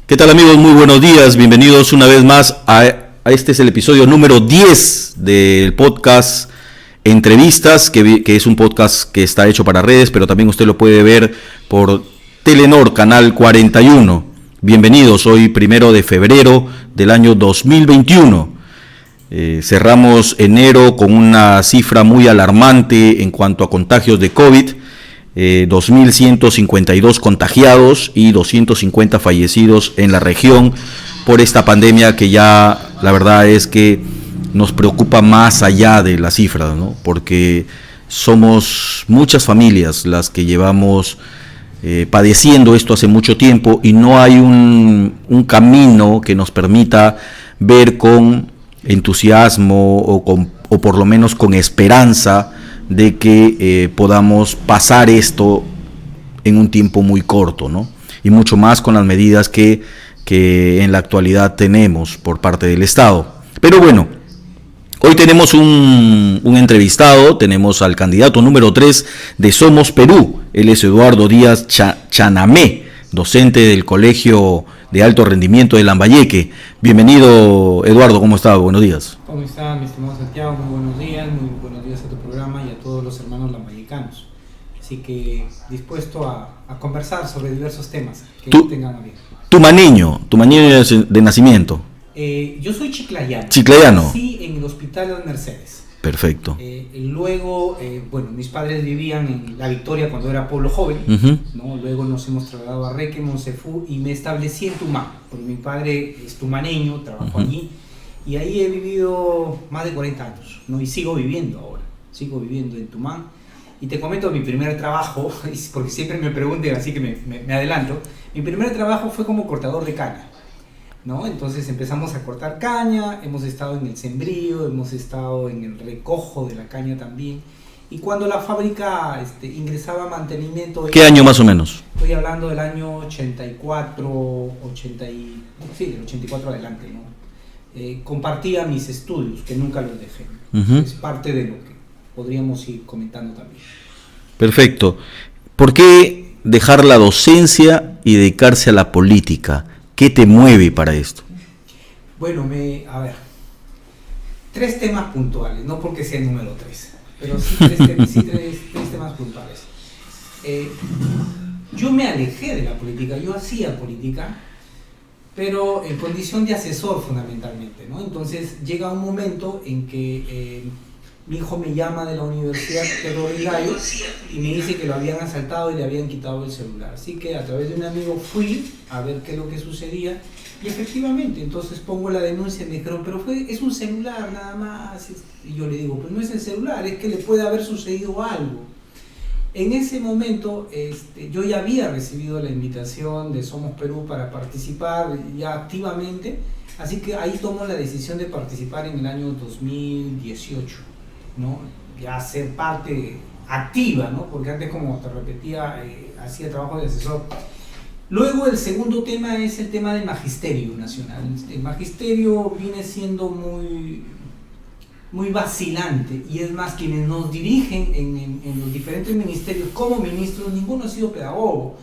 ¿Qué tal, amigos? Muy buenos días, bienvenidos una vez más a este es el episodio número 10 del podcast Entrevistas, que es un podcast que está hecho para redes, pero también usted lo puede ver por Telenor, canal 41. Bienvenidos, hoy 1 de febrero del año 2021. Cerramos enero con una cifra muy alarmante en cuanto a contagios de COVID. 2.152 contagiados y 250 fallecidos en la región por esta pandemia que ya la verdad es que nos preocupa más allá de las cifras, ¿no? Porque somos muchas familias las que llevamos padeciendo esto hace mucho tiempo y no hay un camino que nos permita ver con entusiasmo o por lo menos con esperanza de que podamos pasar esto en un tiempo muy corto, ¿no? Y mucho más con las medidas que en la actualidad tenemos por parte del Estado. Pero bueno, hoy tenemos un entrevistado, tenemos al candidato número 3 de Somos Perú. Él es Eduardo Díaz Chanamé, docente del Colegio de Alto Rendimiento de Lambayeque. Bienvenido, Eduardo, ¿cómo está? Buenos días. ¿Cómo está, mi estimado Santiago? Muy buenos días a tu programa y a todos los hermanos lambayecanos. Así que dispuesto a conversar sobre diversos temas que tengan a bien. Tumaneño de nacimiento. Yo soy chiclayano. Chiclayano. Sí, en el Hospital Las Mercedes. Perfecto. Luego, mis padres vivían en La Victoria cuando era pueblo joven, ¿no? Luego nos hemos trasladado a Reque, Monsefu, y me establecí en Tumán, porque mi padre es tumaneño, trabajó allí, y ahí he vivido más de 40 años, ¿no? Y sigo viviendo en Tumán. Y te comento mi primer trabajo, porque siempre me preguntan, así que me adelanto. Mi primer trabajo fue como cortador de caña, ¿no? Entonces empezamos a cortar caña, hemos estado en el sembrío, hemos estado en el recojo de la caña también. Y cuando la fábrica ingresaba a mantenimiento... ¿Qué año más o menos? Estoy hablando del año 84, del 84 adelante, ¿no? Compartía mis estudios, que nunca los dejé. Es parte de lo que podríamos ir comentando también. Perfecto. ¿Por qué dejar la docencia y dedicarse a la política? ¿Qué te mueve para esto? Bueno, tres temas puntuales, no porque sea el número 3, pero sí tres temas puntuales. Yo me alejé de la política, yo hacía política, pero en condición de asesor fundamentalmente, ¿no? Entonces llega un momento en que mi hijo me llama de la Universidad Pedro Vigayo y me dice que lo habían asaltado y le habían quitado el celular. Así que a través de un amigo fui a ver qué es lo que sucedía y efectivamente, entonces pongo la denuncia y me dijeron, pero es un celular nada más. Y yo le digo, pues no es el celular, es que le puede haber sucedido algo. En ese momento yo ya había recibido la invitación de Somos Perú para participar ya activamente, así que ahí tomo la decisión de participar en el año 2018. ¿no? Ya ser parte activa, ¿no? Porque antes, como te repetía, hacía trabajo de asesor. Luego el segundo tema es el tema del magisterio nacional. El magisterio viene siendo muy vacilante, y es más, quienes nos dirigen en los diferentes ministerios como ministros, ninguno ha sido pedagogo,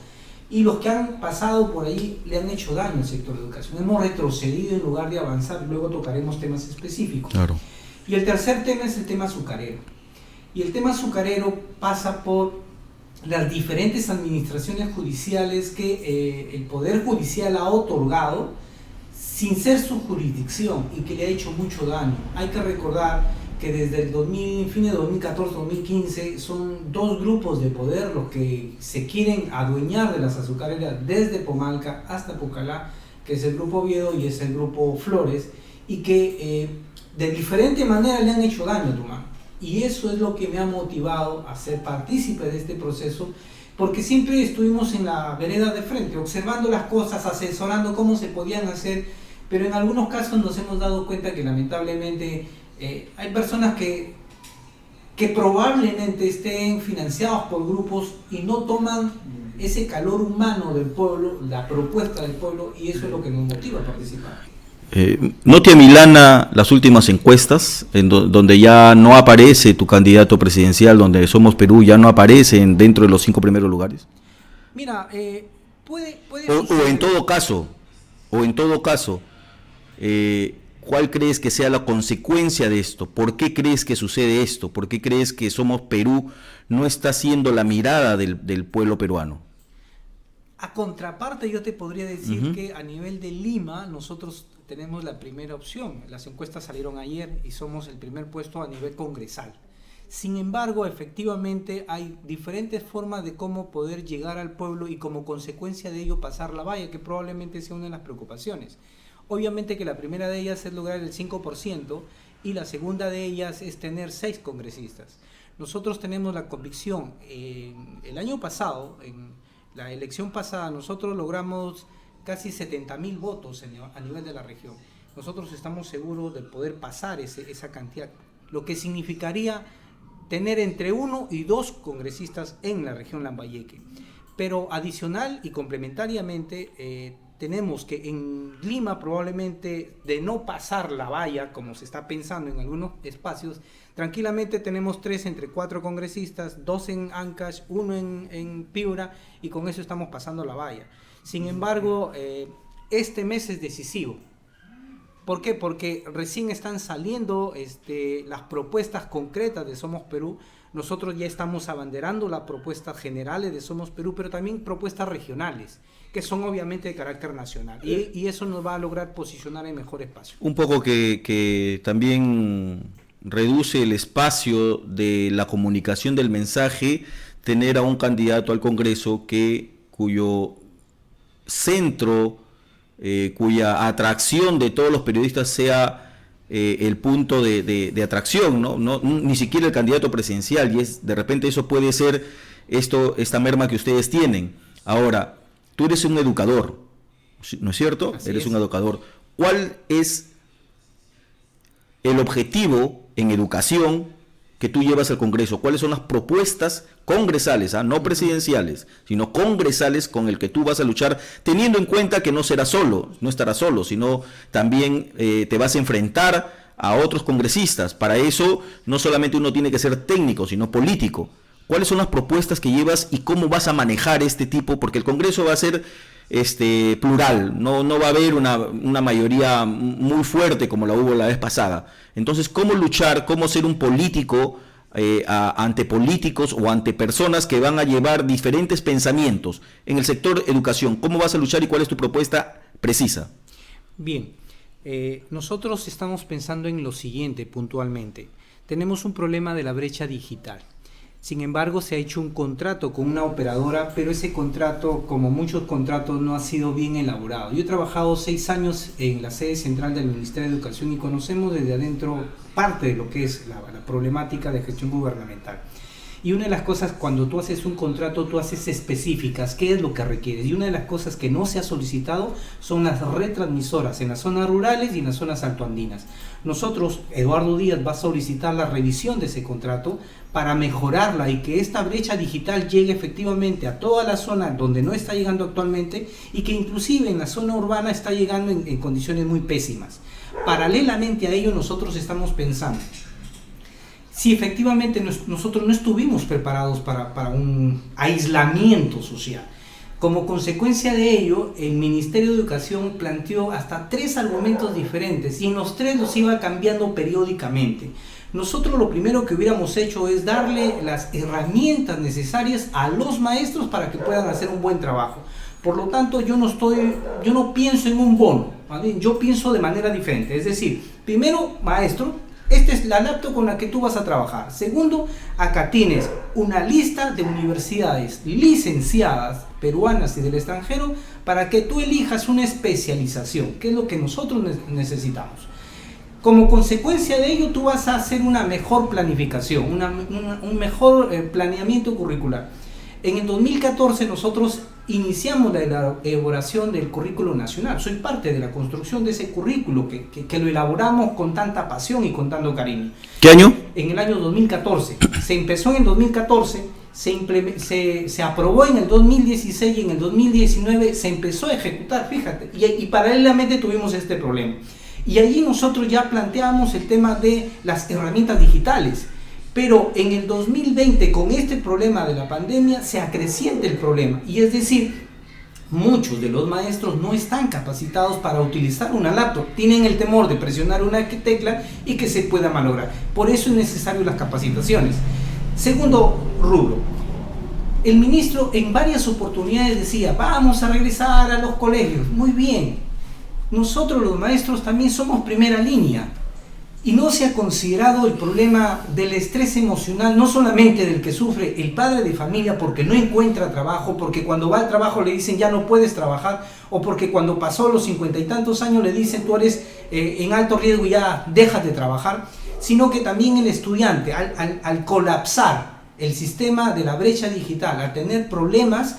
y los que han pasado por ahí le han hecho daño al sector de educación. Hemos retrocedido en lugar de avanzar. Luego tocaremos temas específicos. Claro. Y el tercer tema es el tema azucarero. Y el tema azucarero pasa por las diferentes administraciones judiciales que el Poder Judicial ha otorgado sin ser su jurisdicción y que le ha hecho mucho daño. Hay que recordar que desde el fin de 2014-2015 son dos grupos de poder los que se quieren adueñar de las azucareras desde Pomalca hasta Pucallá, que es el Grupo Oviedo y es el Grupo Flores, y que de diferente manera le han hecho daño a Tumán. Y eso es lo que me ha motivado a ser partícipe de este proceso, porque siempre estuvimos en la vereda de frente, observando las cosas, asesorando cómo se podían hacer, pero en algunos casos nos hemos dado cuenta que lamentablemente hay personas que probablemente estén financiados por grupos y no toman ese calor humano del pueblo, la propuesta del pueblo, y eso es lo que nos motiva a participar. ¿No te amilana las últimas encuestas donde ya no aparece tu candidato presidencial, donde Somos Perú ya no aparece dentro de los 5 primeros lugares? Mira, puede o en todo caso, O en todo caso, ¿cuál crees que sea la consecuencia de esto? ¿Por qué crees que sucede esto? ¿Por qué crees que Somos Perú no está siendo la mirada del pueblo peruano? A contraparte, yo te podría decir que a nivel de Lima, nosotros tenemos la primera opción. Las encuestas salieron ayer y somos el primer puesto a nivel congresal. Sin embargo, efectivamente hay diferentes formas de cómo poder llegar al pueblo y como consecuencia de ello pasar la valla, que probablemente sea una de las preocupaciones. Obviamente que la primera de ellas es lograr el 5% y la segunda de ellas es tener 6 congresistas. Nosotros tenemos la convicción, el año pasado, en la elección pasada, nosotros logramos casi 70.000 votos a nivel de la región. Nosotros estamos seguros de poder pasar esa cantidad, lo que significaría tener entre 1 y 2 congresistas en la región Lambayeque. Pero adicional y complementariamente, tenemos que en Lima probablemente de no pasar la valla, como se está pensando en algunos espacios, tranquilamente tenemos 3 entre 4 congresistas, 2 en Ancash, 1 en Piura, y con eso estamos pasando la valla. Sin embargo, este mes es decisivo. ¿Por qué? Porque recién están saliendo las propuestas concretas de Somos Perú. Nosotros ya estamos abanderando las propuestas generales de Somos Perú, pero también propuestas regionales, que son obviamente de carácter nacional. Y eso nos va a lograr posicionar en mejor espacio. Un poco que también reduce el espacio de la comunicación del mensaje, tener a un candidato al Congreso cuyo centro, cuya atracción de todos los periodistas sea el punto de atracción, ¿no? Ni siquiera el candidato presidencial, y de repente eso puede ser esta merma que ustedes tienen. Ahora, tú eres un educador, ¿no es cierto? Eres un educador. ¿Cuál es el objetivo en educación que tú llevas al Congreso? ¿Cuáles son las propuestas congresales, no presidenciales, sino congresales con el que tú vas a luchar, teniendo en cuenta que no estarás solo, sino también te vas a enfrentar a otros congresistas? Para eso no solamente uno tiene que ser técnico, sino político. ¿Cuáles son las propuestas que llevas y cómo vas a manejar este tipo? Porque el Congreso va a ser plural, no va a haber una mayoría muy fuerte como la hubo la vez pasada. Entonces, ¿cómo luchar, cómo ser un político ante políticos o ante personas que van a llevar diferentes pensamientos en el sector educación? ¿Cómo vas a luchar y cuál es tu propuesta precisa? Bien, nosotros estamos pensando en lo siguiente puntualmente. Tenemos un problema de la brecha digital. Sin embargo, se ha hecho un contrato con una operadora, pero ese contrato, como muchos contratos, no ha sido bien elaborado. Yo he trabajado 6 años en la sede central del Ministerio de Educación y conocemos desde adentro parte de lo que es la problemática de gestión gubernamental. Y una de las cosas, cuando tú haces un contrato, tú haces específicas, qué es lo que requieres. Y una de las cosas que no se ha solicitado son las retransmisoras en las zonas rurales y en las zonas altoandinas. Nosotros, Eduardo Díaz va a solicitar la revisión de ese contrato para mejorarla y que esta brecha digital llegue efectivamente a toda la zona donde no está llegando actualmente y que inclusive en la zona urbana está llegando en condiciones muy pésimas. Paralelamente a ello, nosotros estamos pensando, si efectivamente nosotros no estuvimos preparados para un aislamiento social. Como consecuencia de ello, el Ministerio de Educación planteó hasta 3 argumentos diferentes y en los 3 los iba cambiando periódicamente. Nosotros lo primero que hubiéramos hecho es darle las herramientas necesarias a los maestros para que puedan hacer un buen trabajo. Por lo tanto, yo no pienso en un bono, ¿vale? Yo pienso de manera diferente. Es decir, primero, maestro, esta es la laptop con la que tú vas a trabajar. Segundo, acá tienes una lista de universidades licenciadas peruanas y del extranjero para que tú elijas una especialización, que es lo que nosotros necesitamos. Como consecuencia de ello, tú vas a hacer una mejor planificación, un mejor planeamiento curricular. En el 2014 nosotros iniciamos la elaboración del currículo nacional. Soy parte de la construcción de ese currículo que lo elaboramos con tanta pasión y con tanto cariño. ¿Qué año? En el año 2014. Se empezó en el 2014, se aprobó en el 2016 y en el 2019 se empezó a ejecutar, fíjate. Y paralelamente tuvimos este problema. Y allí nosotros ya planteamos el tema de las herramientas digitales. Pero en el 2020, con este problema de la pandemia, se acrecienta el problema. Y es decir, muchos de los maestros no están capacitados para utilizar una laptop, tienen el temor de presionar una tecla y que se pueda malograr. Por eso es necesario las capacitaciones. Segundo rubro, el ministro en varias oportunidades decía, vamos a regresar a los colegios. Muy bien, nosotros los maestros también somos primera línea. Y no se ha considerado el problema del estrés emocional, no solamente del que sufre el padre de familia porque no encuentra trabajo, porque cuando va al trabajo le dicen ya no puedes trabajar, o porque cuando pasó los 50 y tantos años le dicen tú eres en alto riesgo y ya dejas de trabajar, sino que también el estudiante al colapsar el sistema de la brecha digital, al tener problemas,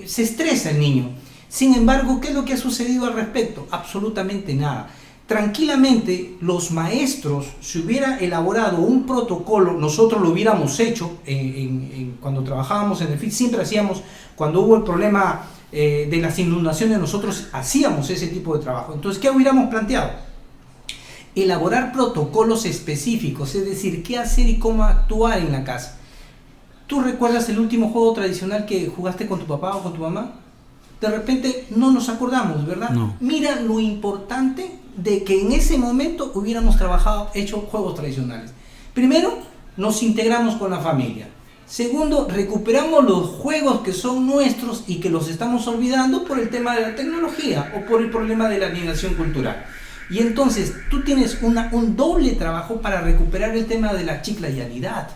se estresa el niño. Sin embargo, ¿qué es lo que ha sucedido al respecto? Absolutamente nada. Tranquilamente los maestros, si hubiera elaborado un protocolo, nosotros lo hubiéramos hecho cuando trabajábamos en el FIT, siempre hacíamos, cuando hubo el problema de las inundaciones, nosotros hacíamos ese tipo de trabajo. Entonces, ¿qué hubiéramos planteado? Elaborar protocolos específicos, es decir, qué hacer y cómo actuar en la casa. ¿Tú recuerdas el último juego tradicional que jugaste con tu papá o con tu mamá? De repente no nos acordamos, ¿verdad? No. Mira lo importante de que en ese momento hubiéramos hecho juegos tradicionales. Primero, nos integramos con la familia. Segundo, recuperamos los juegos que son nuestros y que los estamos olvidando por el tema de la tecnología o por el problema de la alienación cultural. Y entonces tú tienes un doble trabajo para recuperar el tema de la chiclayanidad.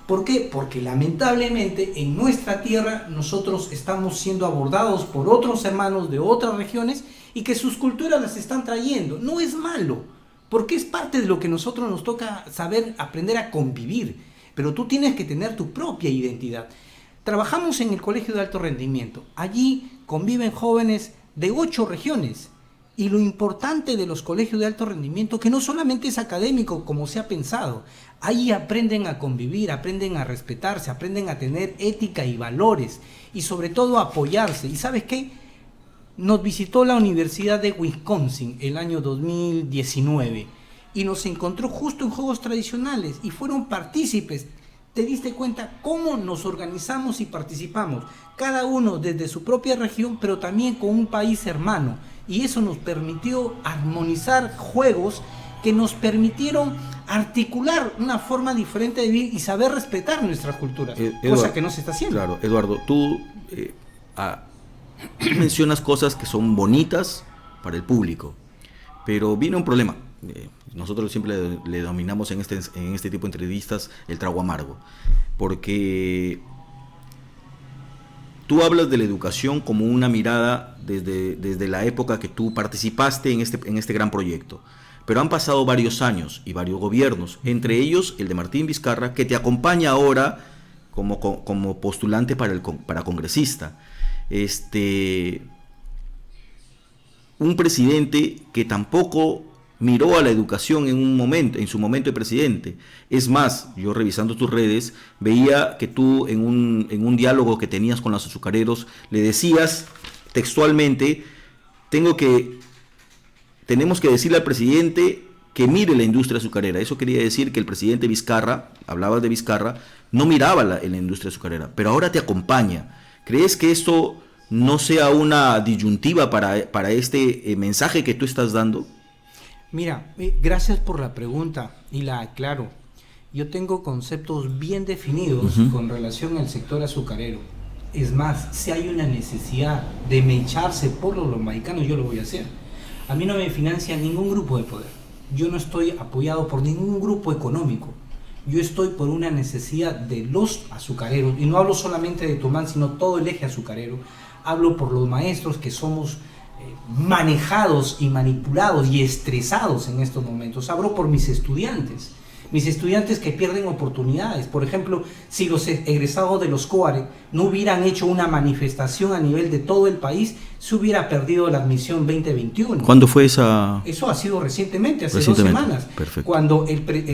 ¿Por qué? Porque lamentablemente en nuestra tierra nosotros estamos siendo abordados por otros hermanos de otras regiones y que sus culturas las están trayendo. No es malo, porque es parte de lo que nosotros nos toca saber, aprender a convivir. Pero tú tienes que tener tu propia identidad. Trabajamos en el Colegio de Alto Rendimiento. Allí conviven jóvenes de 8 regiones. Y lo importante de los colegios de alto rendimiento, que no solamente es académico como se ha pensado, ahí aprenden a convivir, aprenden a respetarse, aprenden a tener ética y valores y sobre todo a apoyarse. ¿Y sabes qué? Nos visitó la Universidad de Wisconsin el año 2019 y nos encontró justo en juegos tradicionales y fueron partícipes. ¿Te diste cuenta cómo nos organizamos y participamos? Cada uno desde su propia región, pero también con un país hermano. Y eso nos permitió armonizar juegos que nos permitieron articular una forma diferente de vivir y saber respetar nuestras culturas, cosa que no se está haciendo. Claro, Eduardo, tú mencionas cosas que son bonitas para el público, pero viene un problema. Nosotros siempre le denominamos en este tipo de entrevistas el trago amargo, porque tú hablas de la educación como una mirada desde la época que tú participaste en este gran proyecto, pero han pasado varios años y varios gobiernos, entre ellos el de Martín Vizcarra, que te acompaña ahora como postulante para congresista. Un presidente que tampoco miró a la educación en su momento de presidente. Es más, yo revisando tus redes, veía que tú en un diálogo que tenías con los azucareros, le decías textualmente, tenemos que decirle al presidente que mire la industria azucarera. Eso quería decir que el presidente Vizcarra, hablabas de Vizcarra, no miraba en la industria azucarera, pero ahora te acompaña. ¿Crees que esto no sea una disyuntiva para este mensaje que tú estás dando? Mira, gracias por la pregunta y la aclaro. Yo tengo conceptos bien definidos con relación al sector azucarero. Es más, si hay una necesidad de mecharse por los mexicanos, yo lo voy a hacer. A mí no me financia ningún grupo de poder. Yo no estoy apoyado por ningún grupo económico. Yo estoy por una necesidad de los azucareros, y no hablo solamente de Tumán, sino todo el eje azucarero. Hablo por los maestros que somos manejados y manipulados y estresados en estos momentos. Hablo por mis estudiantes que pierden oportunidades. Por ejemplo, si los egresados de los COARE no hubieran hecho una manifestación a nivel de todo el país, se hubiera perdido la admisión 2021. ¿Cuándo fue esa? Eso ha sido recientemente, hace 2 semanas. Perfecto.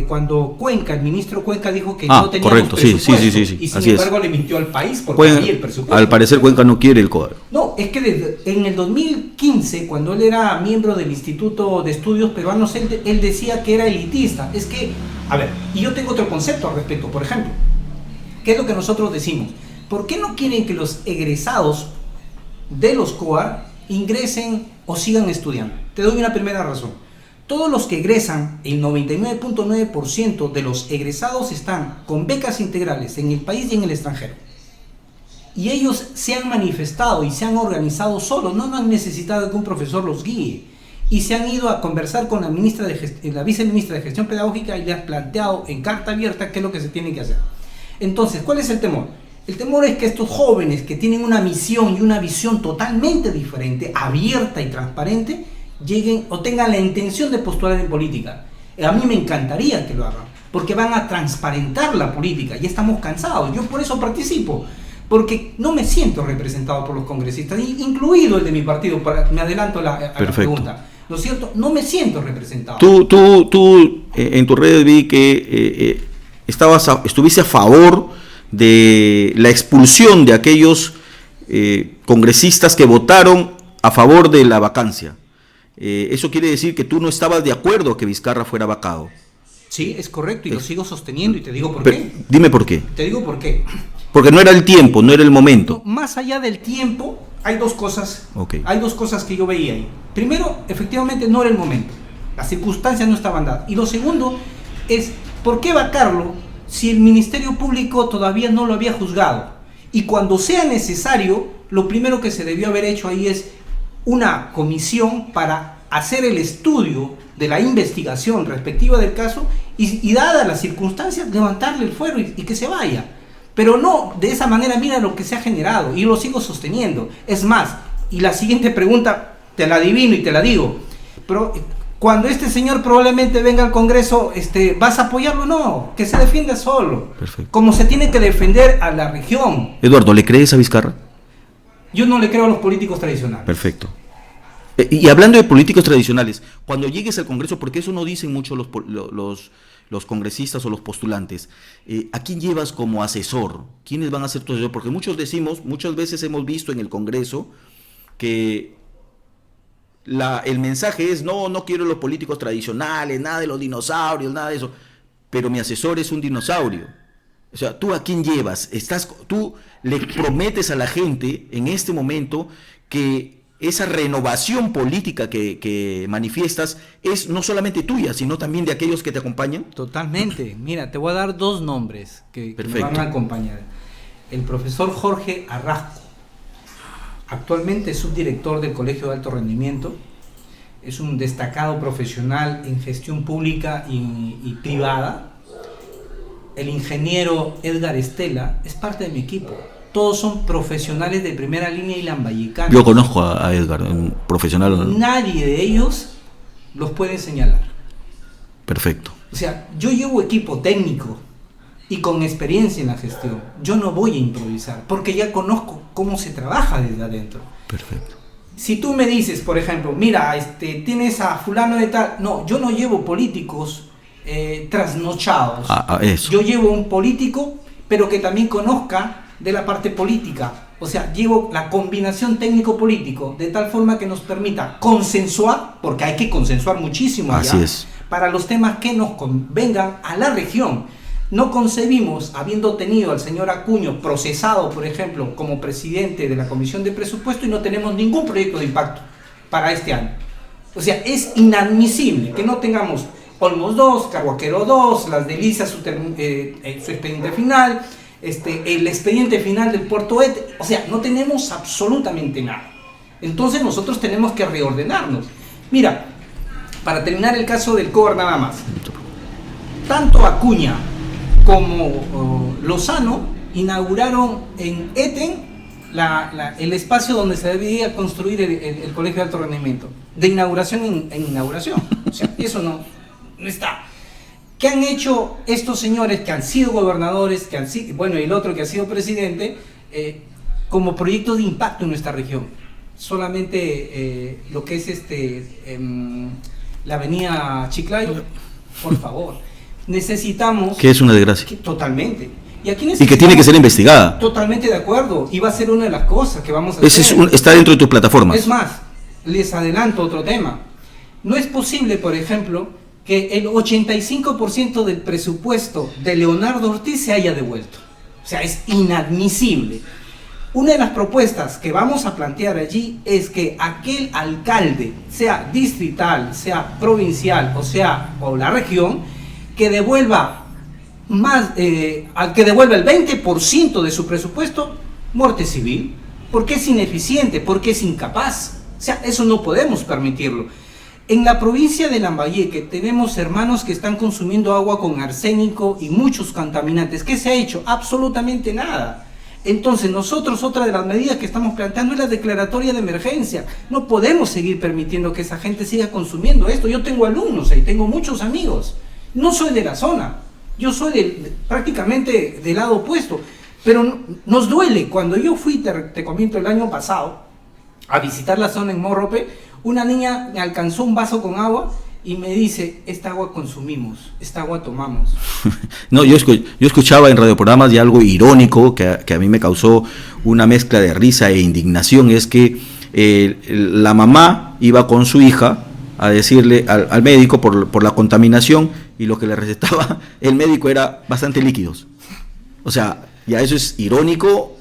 Cuando Cuenca, el ministro Cuenca dijo que no teníamos correcto, presupuesto, sí. y sin Así embargo es. le mintió al país porque había el presupuesto. Al parecer Cuenca no quiere el COARE. No, es que en el 2015, cuando él era miembro del Instituto de Estudios Peruanos, él decía que era elitista. Es que, a ver, y yo tengo otro concepto al respecto. Por ejemplo, ¿qué es lo que nosotros decimos? ¿Por qué no quieren que los egresados de los COAR ingresen o sigan estudiando. Te doy una primera razón. Todos los que egresan, el 99.9% de los egresados están con becas integrales en el país y en el extranjero. Y ellos se han manifestado y se han organizado solos, no han necesitado que un profesor los guíe. Y se han ido a conversar con la viceministra de Gestión Pedagógica y le han planteado en carta abierta qué es lo que se tiene que hacer. Entonces, ¿cuál es el temor? El temor es que estos jóvenes que tienen una misión y una visión totalmente diferente, abierta y transparente, lleguen o tengan la intención de postular en política. A mí me encantaría que lo hagan, porque van a transparentar la política. Ya estamos cansados, yo por eso participo, porque no me siento representado por los congresistas, incluido el de mi partido. Me adelanto a la pregunta. ¿No es cierto? No me siento representado. Tú en tus redes vi que estuviste a favor de la expulsión de aquellos congresistas que votaron a favor de la vacancia. Eso quiere decir que tú no estabas de acuerdo que Vizcarra fuera vacado. Sí, es correcto, y lo sigo sosteniendo, y te digo por qué. Dime por qué. Te digo por qué. Porque no era el tiempo, no era el momento. No, más allá del tiempo, hay dos cosas. Okay. Hay dos cosas que yo veía ahí. Primero, efectivamente no era el momento. Las circunstancias no estaban dadas. Y lo segundo es, ¿por qué vacarlo si el Ministerio Público todavía no lo había juzgado? Y cuando sea necesario, lo primero que se debió haber hecho ahí es una comisión para hacer el estudio de la investigación respectiva del caso y dadas las circunstancias, levantarle el fuero y que se vaya. Pero no, de esa manera, mira lo que se ha generado, y lo sigo sosteniendo. Es más, y la siguiente pregunta te la adivino y te la digo, pero cuando este señor probablemente venga al Congreso, ¿vas a apoyarlo? No, que se defienda solo. Perfecto. Como se tiene que defender a la región. Eduardo, ¿le crees a Vizcarra? Yo no le creo a los políticos tradicionales. Perfecto. Y hablando de políticos tradicionales, cuando llegues al Congreso, porque eso no dicen mucho los congresistas o los postulantes, ¿a quién llevas como asesor? ¿Quiénes van a ser tu asesor? Porque muchas veces hemos visto en el Congreso que el mensaje es, no quiero los políticos tradicionales, nada de los dinosaurios, nada de eso, pero mi asesor es un dinosaurio. O sea, ¿tú a quién llevas? Tú le prometes a la gente en este momento que esa renovación política que manifiestas es no solamente tuya, sino también de aquellos que te acompañan. Totalmente. Mira, te voy a dar dos nombres que me van a acompañar. El profesor Jorge Arrasco, actualmente es subdirector del Colegio de Alto Rendimiento, es un destacado profesional en gestión pública y privada. El ingeniero Edgar Estela es parte de mi equipo. Todos son profesionales de primera línea y lambayecanos. Yo conozco a Edgar, un profesional. Nadie de ellos los puede señalar. Perfecto. O sea, yo llevo equipo técnico y con experiencia en la gestión. Yo no voy a improvisar, porque ya conozco cómo se trabaja desde adentro. Perfecto. Si tú me dices, por ejemplo, mira, tienes a fulano de tal... No, yo no llevo políticos trasnochados. Eso. Yo llevo un político, pero que también conozca de la parte política. O sea, llevo la combinación técnico-político de tal forma que nos permita consensuar, porque hay que consensuar muchísimo allá, así es, para los temas que nos convengan a la región. No concebimos, habiendo tenido al señor Acuño procesado, por ejemplo, como presidente de la Comisión de Presupuesto, y no tenemos ningún proyecto de impacto para este año. O sea, es inadmisible que no tengamos Olmos 2, Carhuaquero 2, Las Delicias, su expediente final, el expediente final del Puerto ET. O sea, no tenemos absolutamente nada. Entonces nosotros tenemos que reordenarnos. Mira, para terminar el caso del COAR nada más, tanto Acuña como Lozano inauguraron en Eten el espacio donde se debía construir el Colegio de Alto Rendimiento, de inauguración en inauguración. O sea, eso no está. ¿Qué han hecho estos señores que han sido gobernadores, y el otro que ha sido presidente, como proyecto de impacto en nuestra región? Solamente lo que es la avenida Chiclayo, por favor. Necesitamos... Que es una desgracia. Totalmente. Y que tiene que ser investigada. Totalmente de acuerdo. Y va a ser una de las cosas que vamos a hacer. Está dentro de tus plataformas. Es más, les adelanto otro tema. No es posible, por ejemplo, que el 85% del presupuesto de Leonardo Ortiz se haya devuelto. O sea, es inadmisible. Una de las propuestas que vamos a plantear allí es que aquel alcalde, sea distrital, sea provincial o la región, que devuelva que devuelva el 20% de su presupuesto, muerte civil, porque es ineficiente, porque es incapaz. O sea, eso no podemos permitirlo. En la provincia de Lambayeque tenemos hermanos que están consumiendo agua con arsénico y muchos contaminantes. ¿Qué se ha hecho? Absolutamente nada. Entonces nosotros, otra de las medidas que estamos planteando es la declaratoria de emergencia. No podemos seguir permitiendo que esa gente siga consumiendo esto. Yo tengo alumnos ahí, tengo muchos amigos. No soy de la zona, yo soy prácticamente del lado opuesto. Pero nos duele. Cuando yo fui, te comento, el año pasado, a visitar la zona en Morrope, una niña me alcanzó un vaso con agua y me dice, esta agua consumimos, esta agua tomamos. No, yo escuchaba en radioprogramas y algo irónico que a mí me causó una mezcla de risa e indignación, es que la mamá iba con su hija a decirle al médico por la contaminación, y lo que le recetaba el médico era bastante líquidos. O sea, ya eso es irónico.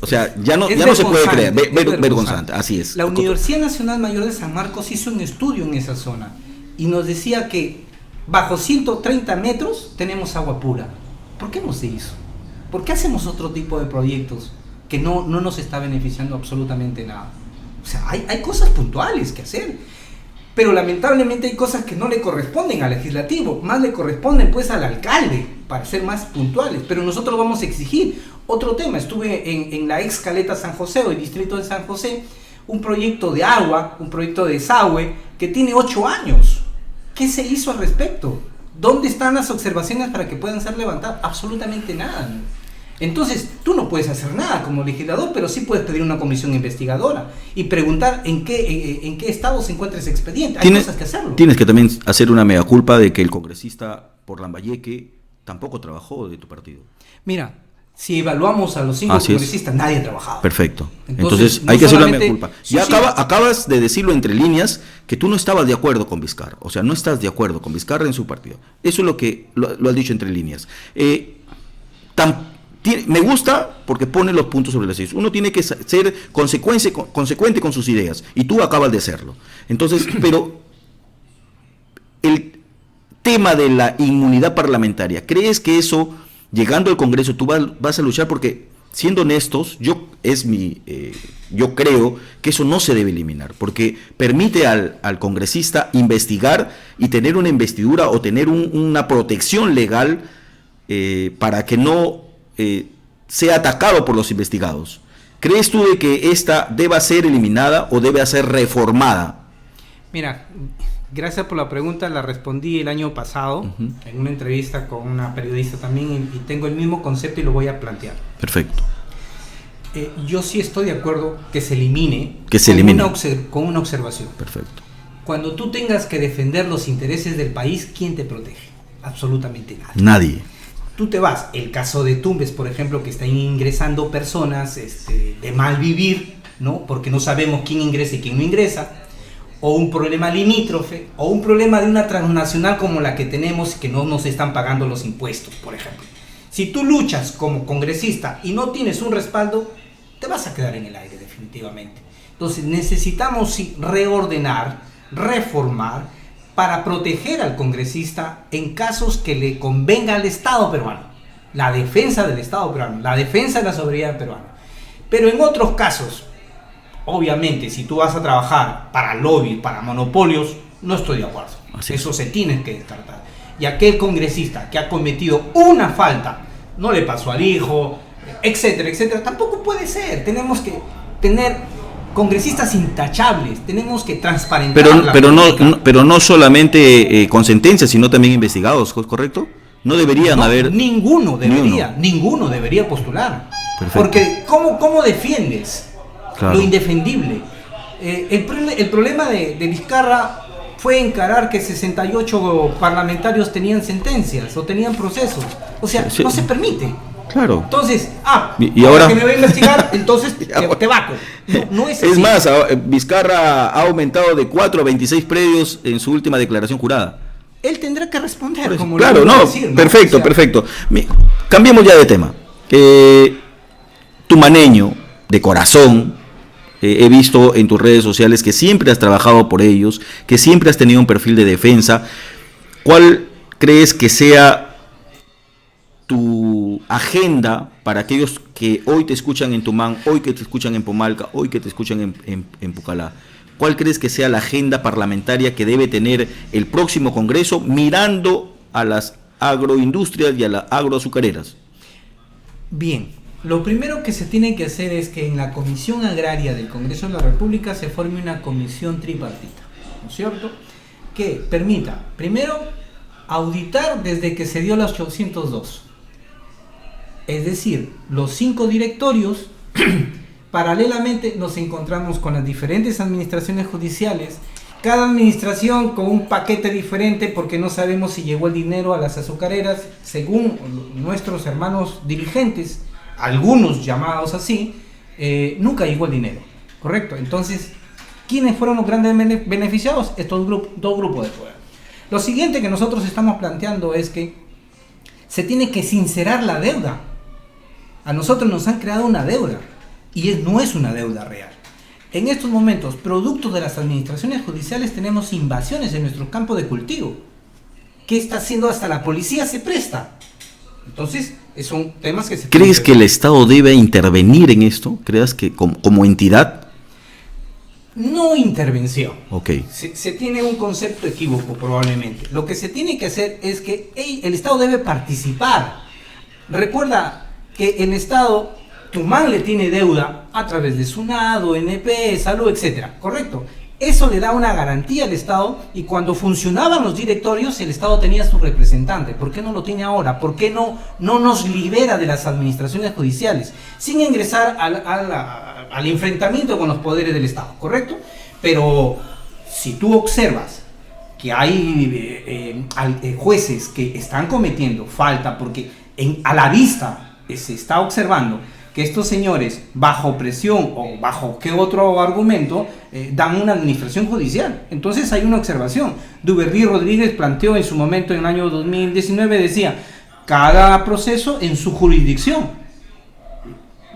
O sea, ya no se puede creer, vergonzante, así es. La Universidad Nacional Mayor de San Marcos hizo un estudio en esa zona y nos decía que bajo 130 metros tenemos agua pura. ¿Por qué no se hizo? ¿Por qué hacemos otro tipo de proyectos que no nos está beneficiando absolutamente nada? O sea, hay cosas puntuales que hacer, pero lamentablemente hay cosas que no le corresponden al legislativo, más le corresponden pues al alcalde, para ser más puntuales, pero nosotros vamos a exigir. Otro tema, estuve en la ex Caleta San José o el distrito de San José, un proyecto de agua, un proyecto de desagüe que tiene 8 años. ¿Qué se hizo al respecto? ¿Dónde están las observaciones para que puedan ser levantadas? Absolutamente nada. Entonces, tú no puedes hacer nada como legislador, pero sí puedes pedir una comisión investigadora y preguntar en qué estado se encuentra ese expediente. Hay cosas que hacerlo. Tienes que también hacer una mea culpa de que el congresista por Lambayeque tampoco trabajó de tu partido. Mira, si evaluamos a los 5 congresistas, nadie ha trabajado. Perfecto. Entonces hay que hacer una mea culpa. Sí, acabas de decirlo entre líneas que tú no estabas de acuerdo con Vizcarra. O sea, no estás de acuerdo con Vizcarra en su partido. Eso es lo que lo has dicho entre líneas. Me gusta porque pone los puntos sobre las sillas. Uno tiene que ser consecuente con sus ideas, y tú acabas de serlo. Entonces, pero el tema de la inmunidad parlamentaria, ¿crees que eso, llegando al Congreso, tú vas a luchar? Porque, siendo honestos, yo creo que eso no se debe eliminar, porque permite al congresista investigar y tener una investidura o tener una protección legal para que no sea atacado por los investigados. ¿Crees tú de que esta deba ser eliminada o debe ser reformada? Mira, gracias por la pregunta, la respondí el año pasado en una entrevista con una periodista también, y tengo el mismo concepto y lo voy a plantear. Perfecto. Yo sí estoy de acuerdo que se elimine, con una observación. Perfecto. Cuando tú tengas que defender los intereses del país, ¿quién te protege? Absolutamente nadie. Nadie. Tú te vas, el caso de Tumbes, por ejemplo, que están ingresando personas de mal vivir, ¿no? Porque no sabemos quién ingresa y quién no ingresa, o un problema limítrofe, o un problema de una transnacional como la que tenemos, que no nos están pagando los impuestos, por ejemplo. Si tú luchas como congresista y no tienes un respaldo, te vas a quedar en el aire definitivamente. Entonces necesitamos reordenar, reformar, para proteger al congresista en casos que le convenga al Estado peruano, la defensa del Estado peruano, la defensa de la soberanía peruana. Pero en otros casos, obviamente, si tú vas a trabajar para lobby, para monopolios, no estoy de acuerdo. Eso se tiene que descartar. Y aquel congresista que ha cometido una falta, no le pasó al hijo, etcétera, etcétera, tampoco puede ser. Tenemos que tener congresistas intachables, tenemos que transparentar pero no solamente con sentencias, sino también investigados, ¿correcto? No deberían haber... Ninguno debería postular. Perfecto. Porque ¿cómo defiendes claro. lo indefendible? El problema de Vizcarra fue encarar que 68 parlamentarios tenían sentencias o tenían procesos. O sea, no se permite. Claro. Entonces, y ahora que me va a investigar, entonces te vaco. No es así. Es más, Vizcarra ha aumentado de 4 a 26 predios en su última declaración jurada. Él tendrá que responder, como claro, decir, ¿no? Perfecto, perfecto. Cambiemos ya de tema. tumaneño de corazón, he visto en tus redes sociales que siempre has trabajado por ellos, que siempre has tenido un perfil de defensa. ¿Cuál crees que sea tu agenda para aquellos que hoy te escuchan en Tumán, hoy que te escuchan en Pomalca, hoy que te escuchan en Pucallá? ¿Cuál crees que sea la agenda parlamentaria que debe tener el próximo Congreso mirando a las agroindustrias y a las agroazucareras? Bien, lo primero que se tiene que hacer es que en la Comisión Agraria del Congreso de la República se forme una comisión tripartita, ¿no es cierto?, que permita, primero, auditar desde que se dio la 802. Es decir, los 5 directorios, paralelamente nos encontramos con las diferentes administraciones judiciales, cada administración con un paquete diferente porque no sabemos si llegó el dinero a las azucareras, según nuestros hermanos dirigentes, algunos llamados así, nunca llegó el dinero, ¿correcto? Entonces, ¿quiénes fueron los grandes beneficiados? Estos dos grupos de poder. Lo siguiente que nosotros estamos planteando es que se tiene que sincerar la deuda. A nosotros nos han creado una deuda y no es una deuda real. En estos momentos, producto de las administraciones judiciales, tenemos invasiones en nuestro campo de cultivo. ¿Qué está haciendo? Hasta la policía se presta. Entonces, son temas que se... ¿Crees que el Estado debe intervenir en esto? ¿Crees que como entidad? No intervención. Okay. Se tiene un concepto equívoco probablemente. Lo que se tiene que hacer es que el Estado debe participar. Recuerda que el Estado, Tumán le tiene deuda a través de SUNAT, ONP, Salud, etcétera, ¿correcto? Eso le da una garantía al Estado y cuando funcionaban los directorios el Estado tenía su representante. ¿Por qué no lo tiene ahora? ¿Por qué no nos libera de las administraciones judiciales sin ingresar al enfrentamiento con los poderes del Estado? ¿Correcto? Pero si tú observas que hay jueces que están cometiendo falta porque a la vista se está observando que estos señores, bajo presión o bajo qué otro argumento, dan una administración judicial. Entonces hay una observación. Duvergé Rodríguez planteó en su momento, en el año 2019, decía, cada proceso en su jurisdicción.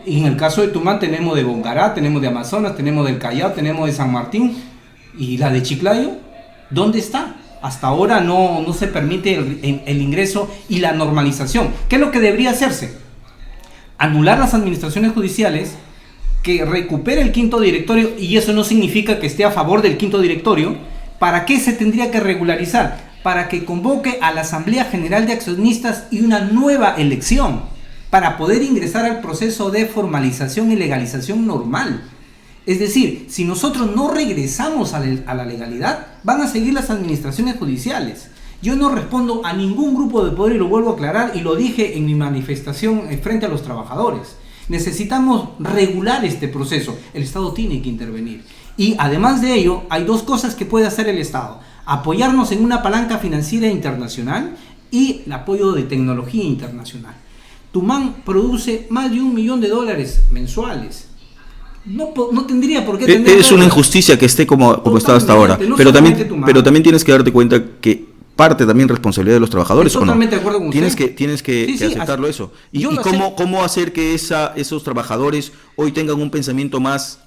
Y en el caso de Tumán tenemos de Bongará, tenemos de Amazonas, tenemos del Callao, tenemos de San Martín. ¿Y la de Chiclayo? ¿Dónde está? Hasta ahora no se permite el ingreso y la normalización. ¿Qué es lo que debería hacerse? Anular las administraciones judiciales, que recupere el 5º directorio, y eso no significa que esté a favor del 5º directorio. ¿Para qué se tendría que regularizar? Para que convoque a la Asamblea General de Accionistas y una nueva elección, para poder ingresar al proceso de formalización y legalización normal. Es decir, si nosotros no regresamos a la legalidad, van a seguir las administraciones judiciales. Yo no respondo a ningún grupo de poder y lo vuelvo a aclarar y lo dije en mi manifestación frente a los trabajadores. Necesitamos regular este proceso. El Estado tiene que intervenir. Y además de ello, hay 2 cosas que puede hacer el Estado. Apoyarnos en una palanca financiera internacional y el apoyo de tecnología internacional. Tumán produce más de $1 millón mensuales. No tendría por qué tener... Es una injusticia que esté como está hasta ahora. No, pero también tienes que darte cuenta que parte también responsabilidad de los trabajadores. Estoy totalmente de acuerdo con usted. Tienes que aceptarlo eso. ¿Y cómo hacer que esos trabajadores hoy tengan un pensamiento más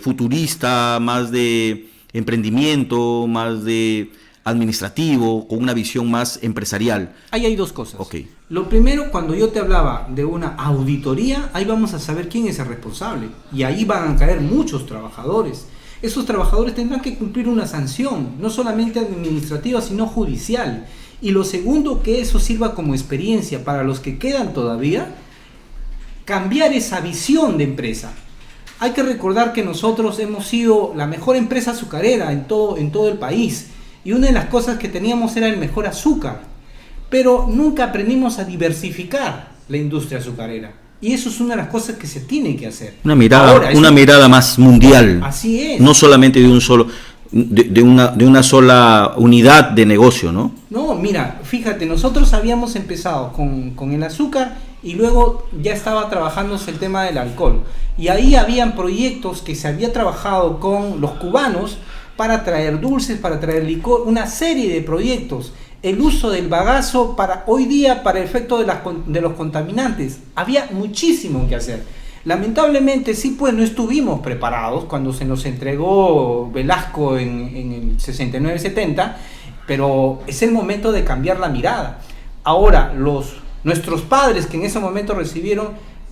futurista, más de emprendimiento, más de administrativo, con una visión más empresarial? Ahí hay 2 cosas. Okay. Lo primero, cuando yo te hablaba de una auditoría, ahí vamos a saber quién es el responsable. Y ahí van a caer muchos trabajadores. Esos trabajadores tendrán que cumplir una sanción, no solamente administrativa, sino judicial. Y lo segundo, que eso sirva como experiencia para los que quedan todavía, cambiar esa visión de empresa. Hay que recordar que nosotros hemos sido la mejor empresa azucarera en todo el país. Y una de las cosas que teníamos era el mejor azúcar. Pero nunca aprendimos a diversificar la industria azucarera. Y eso es una de las cosas que se tiene que hacer. Una mirada más mundial. Así es. No solamente de una sola unidad de negocio, ¿no? No, mira, fíjate, nosotros habíamos empezado con el azúcar y luego ya estaba trabajándose el tema del alcohol. Y ahí habían proyectos que se había trabajado con los cubanos para traer dulces, para traer licor, una serie de proyectos. el uso del bagazo para hoy día, para el efecto de los contaminantes. Había muchísimo que hacer. Lamentablemente, sí, pues no estuvimos preparados cuando se nos entregó Velasco en el 69-70, pero es el momento de cambiar la mirada. Ahora, nuestros padres que en ese momento recibieron,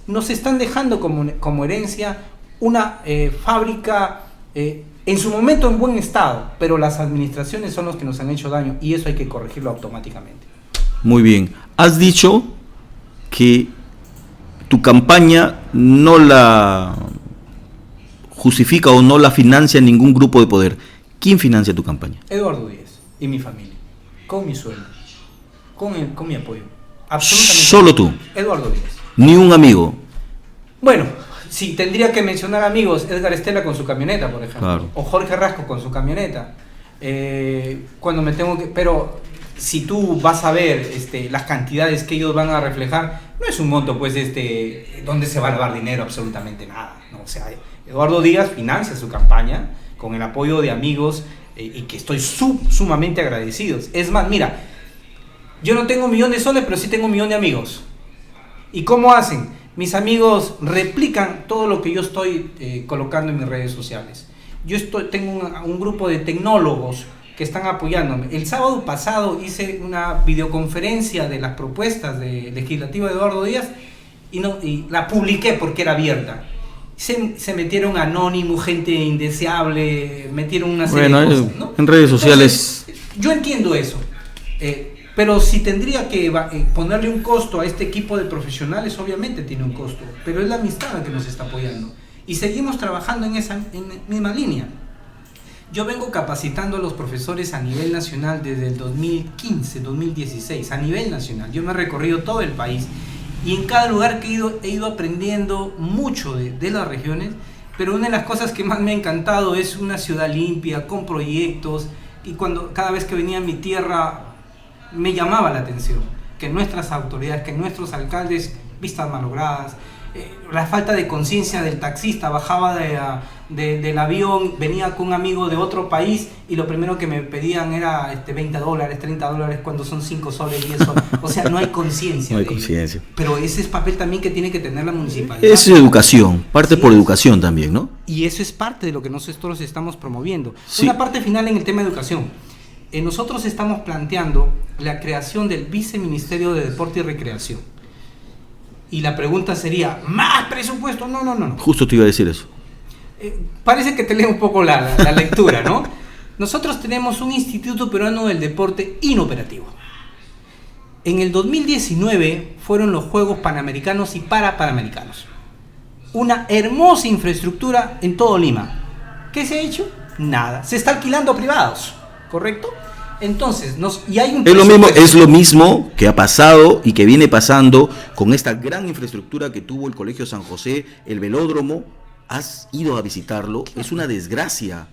nos están dejando como herencia una fábrica en su momento en buen estado, pero las administraciones son los que nos han hecho daño y eso hay que corregirlo automáticamente. Muy bien. Has dicho que tu campaña no la justifica o no la financia ningún grupo de poder. ¿Quién financia tu campaña? Eduardo Díaz y mi familia, con mi sueldo, con mi apoyo. Absolutamente. Solo tú. Eduardo Díaz. Ni un amigo. Bueno, sí, tendría que mencionar amigos, Edgar Estela con su camioneta, por ejemplo, claro. O Jorge Rasco con su camioneta. Cuando me tengo que... Pero si tú vas a ver las cantidades que ellos van a reflejar, no es un monto, pues, donde se va a lavar dinero, absolutamente nada, ¿no? O sea, Eduardo Díaz financia su campaña con el apoyo de amigos y que estoy sumamente agradecidos. Es más, mira, yo no tengo 1 millón de soles, pero sí tengo 1 millón de amigos. ¿Y cómo hacen? Mis amigos replican todo lo que yo estoy colocando en mis redes sociales. Tengo un grupo de tecnólogos que están apoyándome. El sábado pasado hice una videoconferencia de las propuestas legislativas de Eduardo Díaz y la publiqué porque era abierta. Se metieron anónimos, gente indeseable, metieron una serie de cosas, ¿no? En redes sociales. Entonces, yo entiendo eso. Pero si tendría que ponerle un costo a este equipo de profesionales, obviamente tiene un costo, pero es la amistad la que nos está apoyando. Y seguimos trabajando en esa misma línea. Yo vengo capacitando a los profesores a nivel nacional desde el 2015, 2016, a nivel nacional. Yo me he recorrido todo el país y en cada lugar que he ido aprendiendo mucho de las regiones, pero una de las cosas que más me ha encantado es una ciudad limpia, con proyectos, y cada vez que venía a mi tierra me llamaba la atención que nuestras autoridades, que nuestros alcaldes, vistas malogradas, la falta de conciencia del taxista, bajaba del avión, venía con un amigo de otro país y lo primero que me pedían era $20, $30 cuando son 5 soles, 10 soles. O sea, no hay conciencia. No hay conciencia. Pero ese es papel también que tiene que tener la municipalidad. Es educación, parte sí, por educación también, ¿no? Y eso es parte de lo que nosotros estamos promoviendo. Sí. Una parte final en el tema de educación. Nosotros estamos planteando la creación del Viceministerio de Deporte y Recreación. Y la pregunta sería, ¿más presupuesto? No. Justo te iba a decir eso. Parece que te leo un poco la lectura, ¿no? Nosotros tenemos un Instituto Peruano del Deporte inoperativo. En el 2019 fueron los Juegos Panamericanos y Panamericanos. Una hermosa infraestructura en todo Lima. ¿Qué se ha hecho? Nada. Se está alquilando a privados, ¿correcto? Entonces, es lo mismo que ha pasado y que viene pasando con esta gran infraestructura que tuvo el Colegio San José, el velódromo. Has ido a visitarlo, es una desgracia.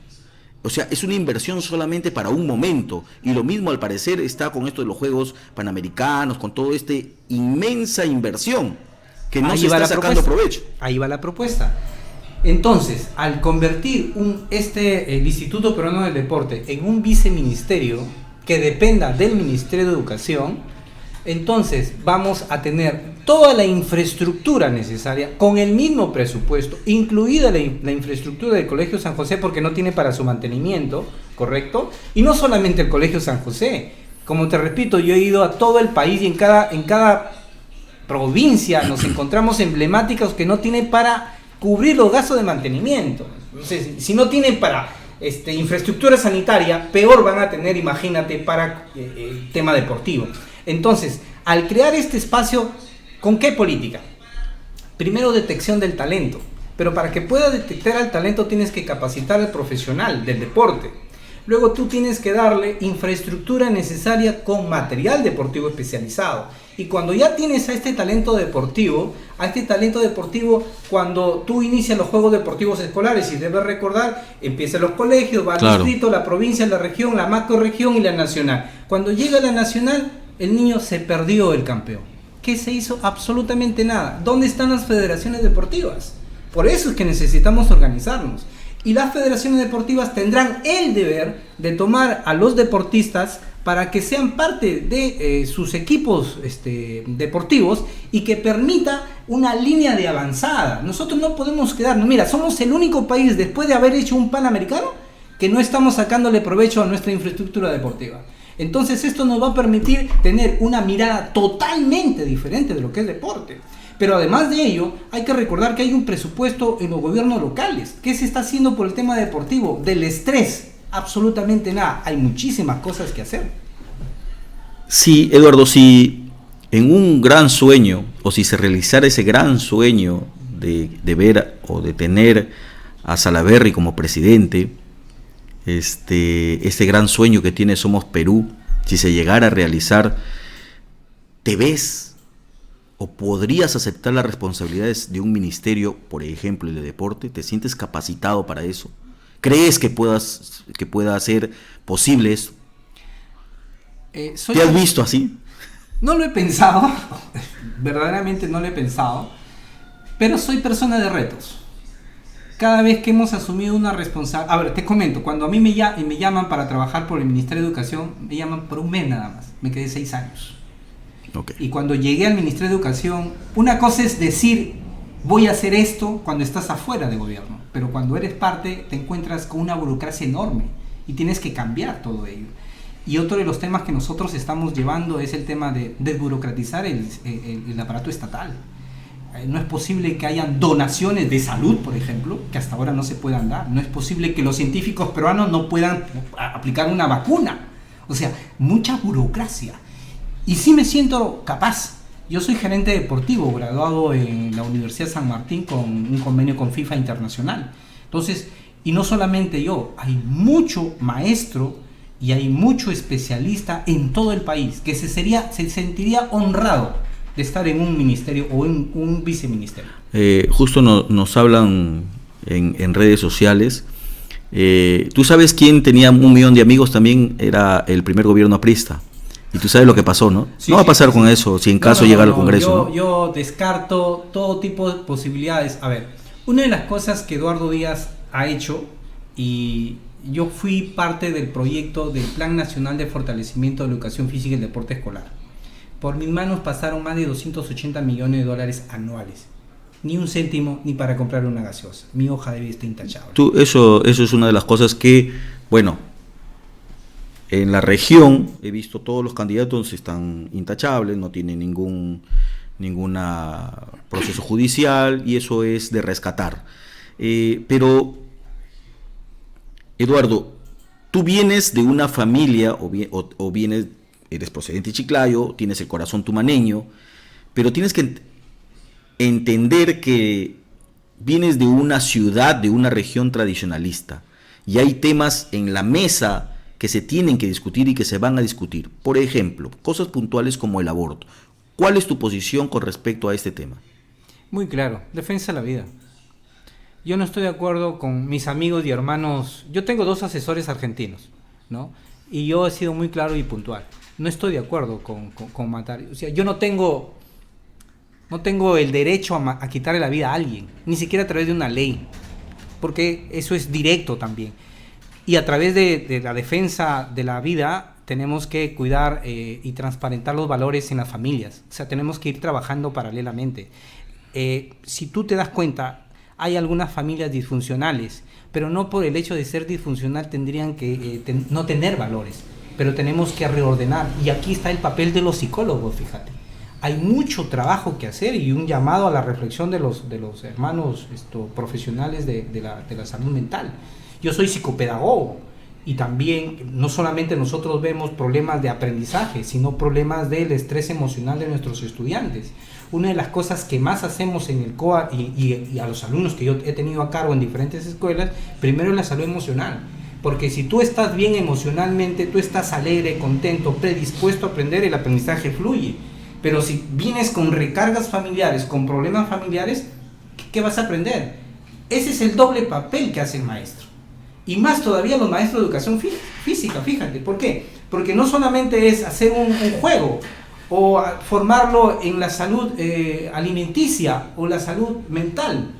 O sea, es una inversión solamente para un momento. Y lo mismo al parecer está con esto de los Juegos Panamericanos, con toda esta inmensa inversión que no se está sacando provecho. Ahí va la propuesta. Entonces, al convertir el Instituto Peruano del Deporte en un viceministerio que dependa del Ministerio de Educación, entonces vamos a tener toda la infraestructura necesaria con el mismo presupuesto, incluida la infraestructura del Colegio San José, porque no tiene para su mantenimiento, ¿correcto? Y no solamente el Colegio San José. Como te repito, yo he ido a todo el país y en cada provincia nos encontramos emblemáticas que no tienen para cubrir los gastos de mantenimiento. Entonces, si no tienen para infraestructura sanitaria, peor van a tener, imagínate, para el tema deportivo. Entonces, al crear este espacio, ¿con qué política? Primero, detección del talento. Pero para que pueda detectar al talento tienes que capacitar al profesional del deporte. Luego tú tienes que darle infraestructura necesaria con material deportivo especializado. Y cuando ya tienes a este talento deportivo, cuando tú inicias los Juegos Deportivos Escolares, y debes recordar, empiezan los colegios, va al distrito, la provincia, la región, la macrorregión y la nacional. Cuando llega la nacional, el niño se perdió el campeón. ¿Qué se hizo? Absolutamente nada. ¿Dónde están las federaciones deportivas? Por eso es que necesitamos organizarnos. Y las federaciones deportivas tendrán el deber de tomar a los deportistas para que sean parte de sus equipos deportivos y que permita una línea de avanzada. Nosotros no podemos quedarnos, mira, somos el único país después de haber hecho un Panamericano que no estamos sacándole provecho a nuestra infraestructura deportiva. Entonces esto nos va a permitir tener una mirada totalmente diferente de lo que es deporte. Pero además de ello, hay que recordar que hay un presupuesto en los gobiernos locales. ¿Qué se está haciendo por el tema deportivo? Del estrés, absolutamente nada. Hay muchísimas cosas que hacer. Sí, Eduardo, si en un gran sueño, o si se realizara ese gran sueño de ver o de tener a Salaverry como presidente, este gran sueño que tiene Somos Perú, si se llegara a realizar, ¿te ves o podrías aceptar las responsabilidades de un ministerio, por ejemplo, el de deporte? ¿Te sientes capacitado para eso? ¿Crees que pueda ser posible eso? ¿Te has visto así? No lo he pensado, verdaderamente no lo he pensado, pero soy persona de retos. Cada vez que hemos asumido una responsabilidad... A ver, te comento, cuando a mí me llaman para trabajar por el Ministerio de Educación, me llaman por un mes nada más, me quedé 6 años. Okay. Y cuando llegué al Ministerio de Educación, una cosa es decir, voy a hacer esto cuando estás afuera de gobierno, pero cuando eres parte te encuentras con una burocracia enorme y tienes que cambiar todo ello. Y otro de los temas que nosotros estamos llevando es el tema de desburocratizar el aparato estatal. No es posible que hayan donaciones de salud, por ejemplo, que hasta ahora no se puedan dar. No es posible que los científicos peruanos no puedan aplicar una vacuna. O sea, mucha burocracia. Y sí me siento capaz. Yo soy gerente deportivo, graduado en la Universidad San Martín con un convenio con FIFA Internacional. Entonces, y no solamente yo, hay mucho maestro y hay mucho especialista en todo el país que se sentiría honrado de estar en un ministerio o en un viceministerio. Justo nos hablan en redes sociales. Tú sabes quién tenía 1 millón de amigos también, era el primer gobierno aprista. Y tú sabes lo que pasó, ¿no? Sí, no va a pasar con eso, si en caso llega al Congreso. Yo descarto todo tipo de posibilidades. A ver, una de las cosas que Eduardo Díaz ha hecho, y yo fui parte del proyecto del Plan Nacional de Fortalecimiento de la Educación Física y el Deporte Escolar. Por mis manos pasaron más de $280 millones anuales. Ni un céntimo ni para comprar una gaseosa. Mi hoja de vida está intachable. Eso es una de las cosas que, bueno, en la región he visto todos los candidatos están intachables, no tienen ningún proceso judicial, y eso es de rescatar. Pero, Eduardo, tú vienes de una familia o vienes... Eres procedente de Chiclayo, tienes el corazón tumaneño, pero tienes que entender que vienes de una ciudad, de una región tradicionalista, y hay temas en la mesa que se tienen que discutir y que se van a discutir. Por ejemplo, cosas puntuales como el aborto. ¿Cuál es tu posición con respecto a este tema? Muy claro, defensa de la vida. Yo no estoy de acuerdo con mis amigos y hermanos. Yo tengo 2 asesores argentinos, ¿no? Y yo he sido muy claro y puntual. No estoy de acuerdo con matar. O sea, yo no tengo el derecho a quitarle la vida a alguien, ni siquiera a través de una ley, porque eso es directo también. Y a través de la defensa de la vida tenemos que cuidar y transparentar los valores en las familias. O sea, tenemos que ir trabajando paralelamente. Si tú te das cuenta, hay algunas familias disfuncionales, pero no por el hecho de ser disfuncional tendrían que no tener valores. Pero tenemos que reordenar, y aquí está el papel de los psicólogos, fíjate. Hay mucho trabajo que hacer y un llamado a la reflexión de los hermanos profesionales de la salud mental. Yo soy psicopedagogo y también no solamente nosotros vemos problemas de aprendizaje, sino problemas del estrés emocional de nuestros estudiantes. Una de las cosas que más hacemos en el COA y a los alumnos que yo he tenido a cargo en diferentes escuelas, primero es la salud emocional. Porque si tú estás bien emocionalmente, tú estás alegre, contento, predispuesto a aprender, el aprendizaje fluye. Pero si vienes con recargas familiares, con problemas familiares, ¿qué vas a aprender? Ese es el doble papel que hace el maestro. Y más todavía los maestros de educación física, fíjate. ¿Por qué? Porque no solamente es hacer un juego o formarlo en la salud alimenticia o la salud mental,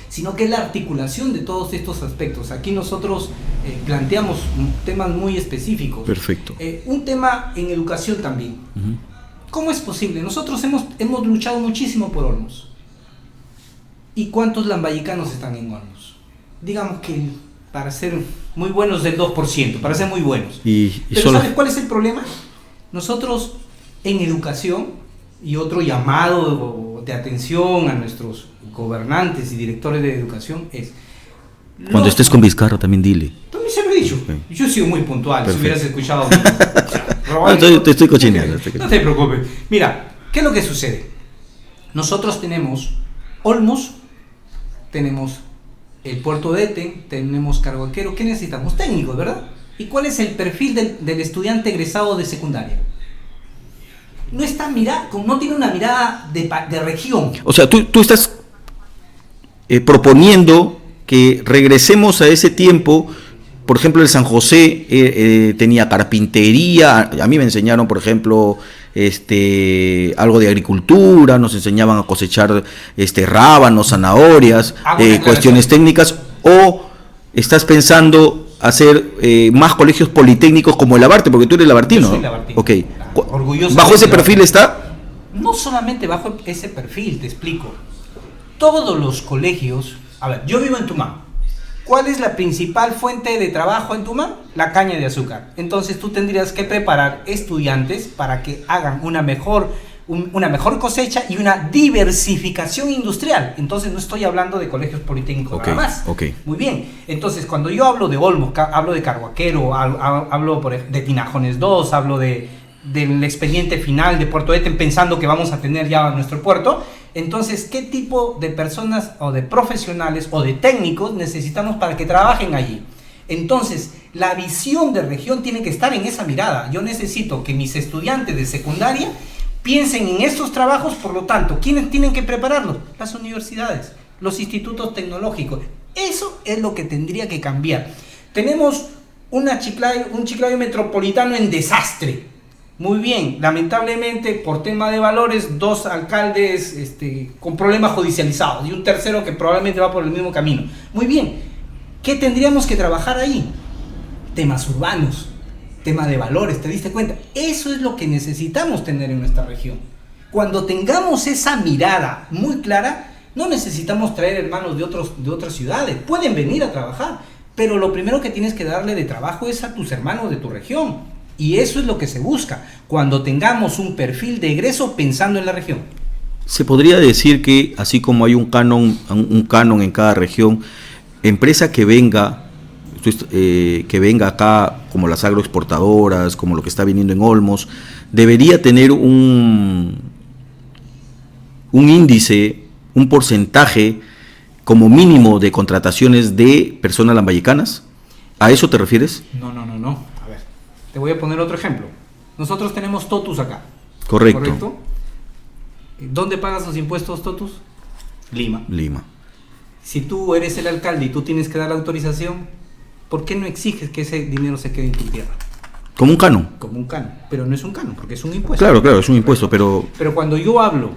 sino que es la articulación de todos estos aspectos. Aquí nosotros planteamos temas muy específicos. Perfecto. Un tema en educación también. Uh-huh. ¿Cómo es posible? Nosotros hemos luchado muchísimo por Olmos. ¿Y cuántos lambayecanos están en Olmos? Digamos que para ser muy buenos del 2%, para ser muy buenos. Pero ¿sabes cuál es el problema? Nosotros en educación, y otro llamado de atención a nuestros gobernantes y directores de educación es... Cuando estés con Vizcarra también dile. También se lo he dicho. Okay. Yo he sido muy puntual. Perfecto. Si hubieras escuchado... te estoy cochineando. No te preocupes. Mira, ¿qué es lo que sucede? Nosotros tenemos Olmos, tenemos el puerto de Eten, tenemos Carhuaquero. ¿Qué necesitamos? Técnicos, ¿verdad? ¿Y cuál es el perfil del estudiante egresado de secundaria? No está no tiene una mirada de región. O sea, tú estás proponiendo que regresemos a ese tiempo. Por ejemplo, el San José tenía carpintería. A mí me enseñaron, por ejemplo, algo de agricultura, nos enseñaban a cosechar rábanos, zanahorias, cuestiones técnicas. ¿O estás pensando hacer más colegios politécnicos como el Labarte? Porque tú eres labartino. Yo soy labartino. Ok. Orgulloso. ¿Bajo ese perfil está? No solamente bajo ese perfil, te explico. Todos los colegios... A ver, yo vivo en Tumán. ¿Cuál es la principal fuente de trabajo en Tumán? La caña de azúcar. Entonces tú tendrías que preparar estudiantes para que hagan una mejor cosecha y una diversificación industrial. Entonces no estoy hablando de colegios politécnicos nada más. Okay. Muy bien. Entonces cuando yo hablo de Olmos, hablo de Carhuaquero, hablo de Tinajones 2, hablo del expediente final de Puerto Eten, pensando que vamos a tener ya nuestro puerto. Entonces, ¿qué tipo de personas o de profesionales o de técnicos necesitamos para que trabajen allí? Entonces, la visión de región tiene que estar en esa mirada. Yo necesito que mis estudiantes de secundaria piensen en estos trabajos, por lo tanto, ¿quiénes tienen que prepararlos? Las universidades, los institutos tecnológicos. Eso es lo que tendría que cambiar. Tenemos un Chiclayo metropolitano en desastre. Muy bien, lamentablemente por tema de valores, 2 alcaldes con problemas judicializados y un tercero que probablemente va por el mismo camino. Muy bien, ¿qué tendríamos que trabajar ahí? Temas urbanos, tema de valores, ¿te diste cuenta? Eso es lo que necesitamos tener en nuestra región. Cuando tengamos esa mirada muy clara, no necesitamos traer hermanos de otras ciudades, pueden venir a trabajar, pero lo primero que tienes que darle de trabajo es a tus hermanos de tu región. Y eso es lo que se busca, cuando tengamos un perfil de egreso pensando en la región. Se podría decir que, así como hay un canon en cada región, empresa que venga acá, como las agroexportadoras, como lo que está viniendo en Olmos, debería tener un índice, un porcentaje como mínimo de contrataciones de personas lambayecanas. ¿A eso te refieres? No. Te voy a poner otro ejemplo. Nosotros tenemos totus acá. Correcto. ¿Dónde pagas los impuestos totus? Lima. Si tú eres el alcalde y tú tienes que dar la autorización, ¿por qué no exiges que ese dinero se quede en tu tierra? Como un canon. Pero no es un canon, porque es un impuesto. Claro, es un impuesto, pero cuando yo hablo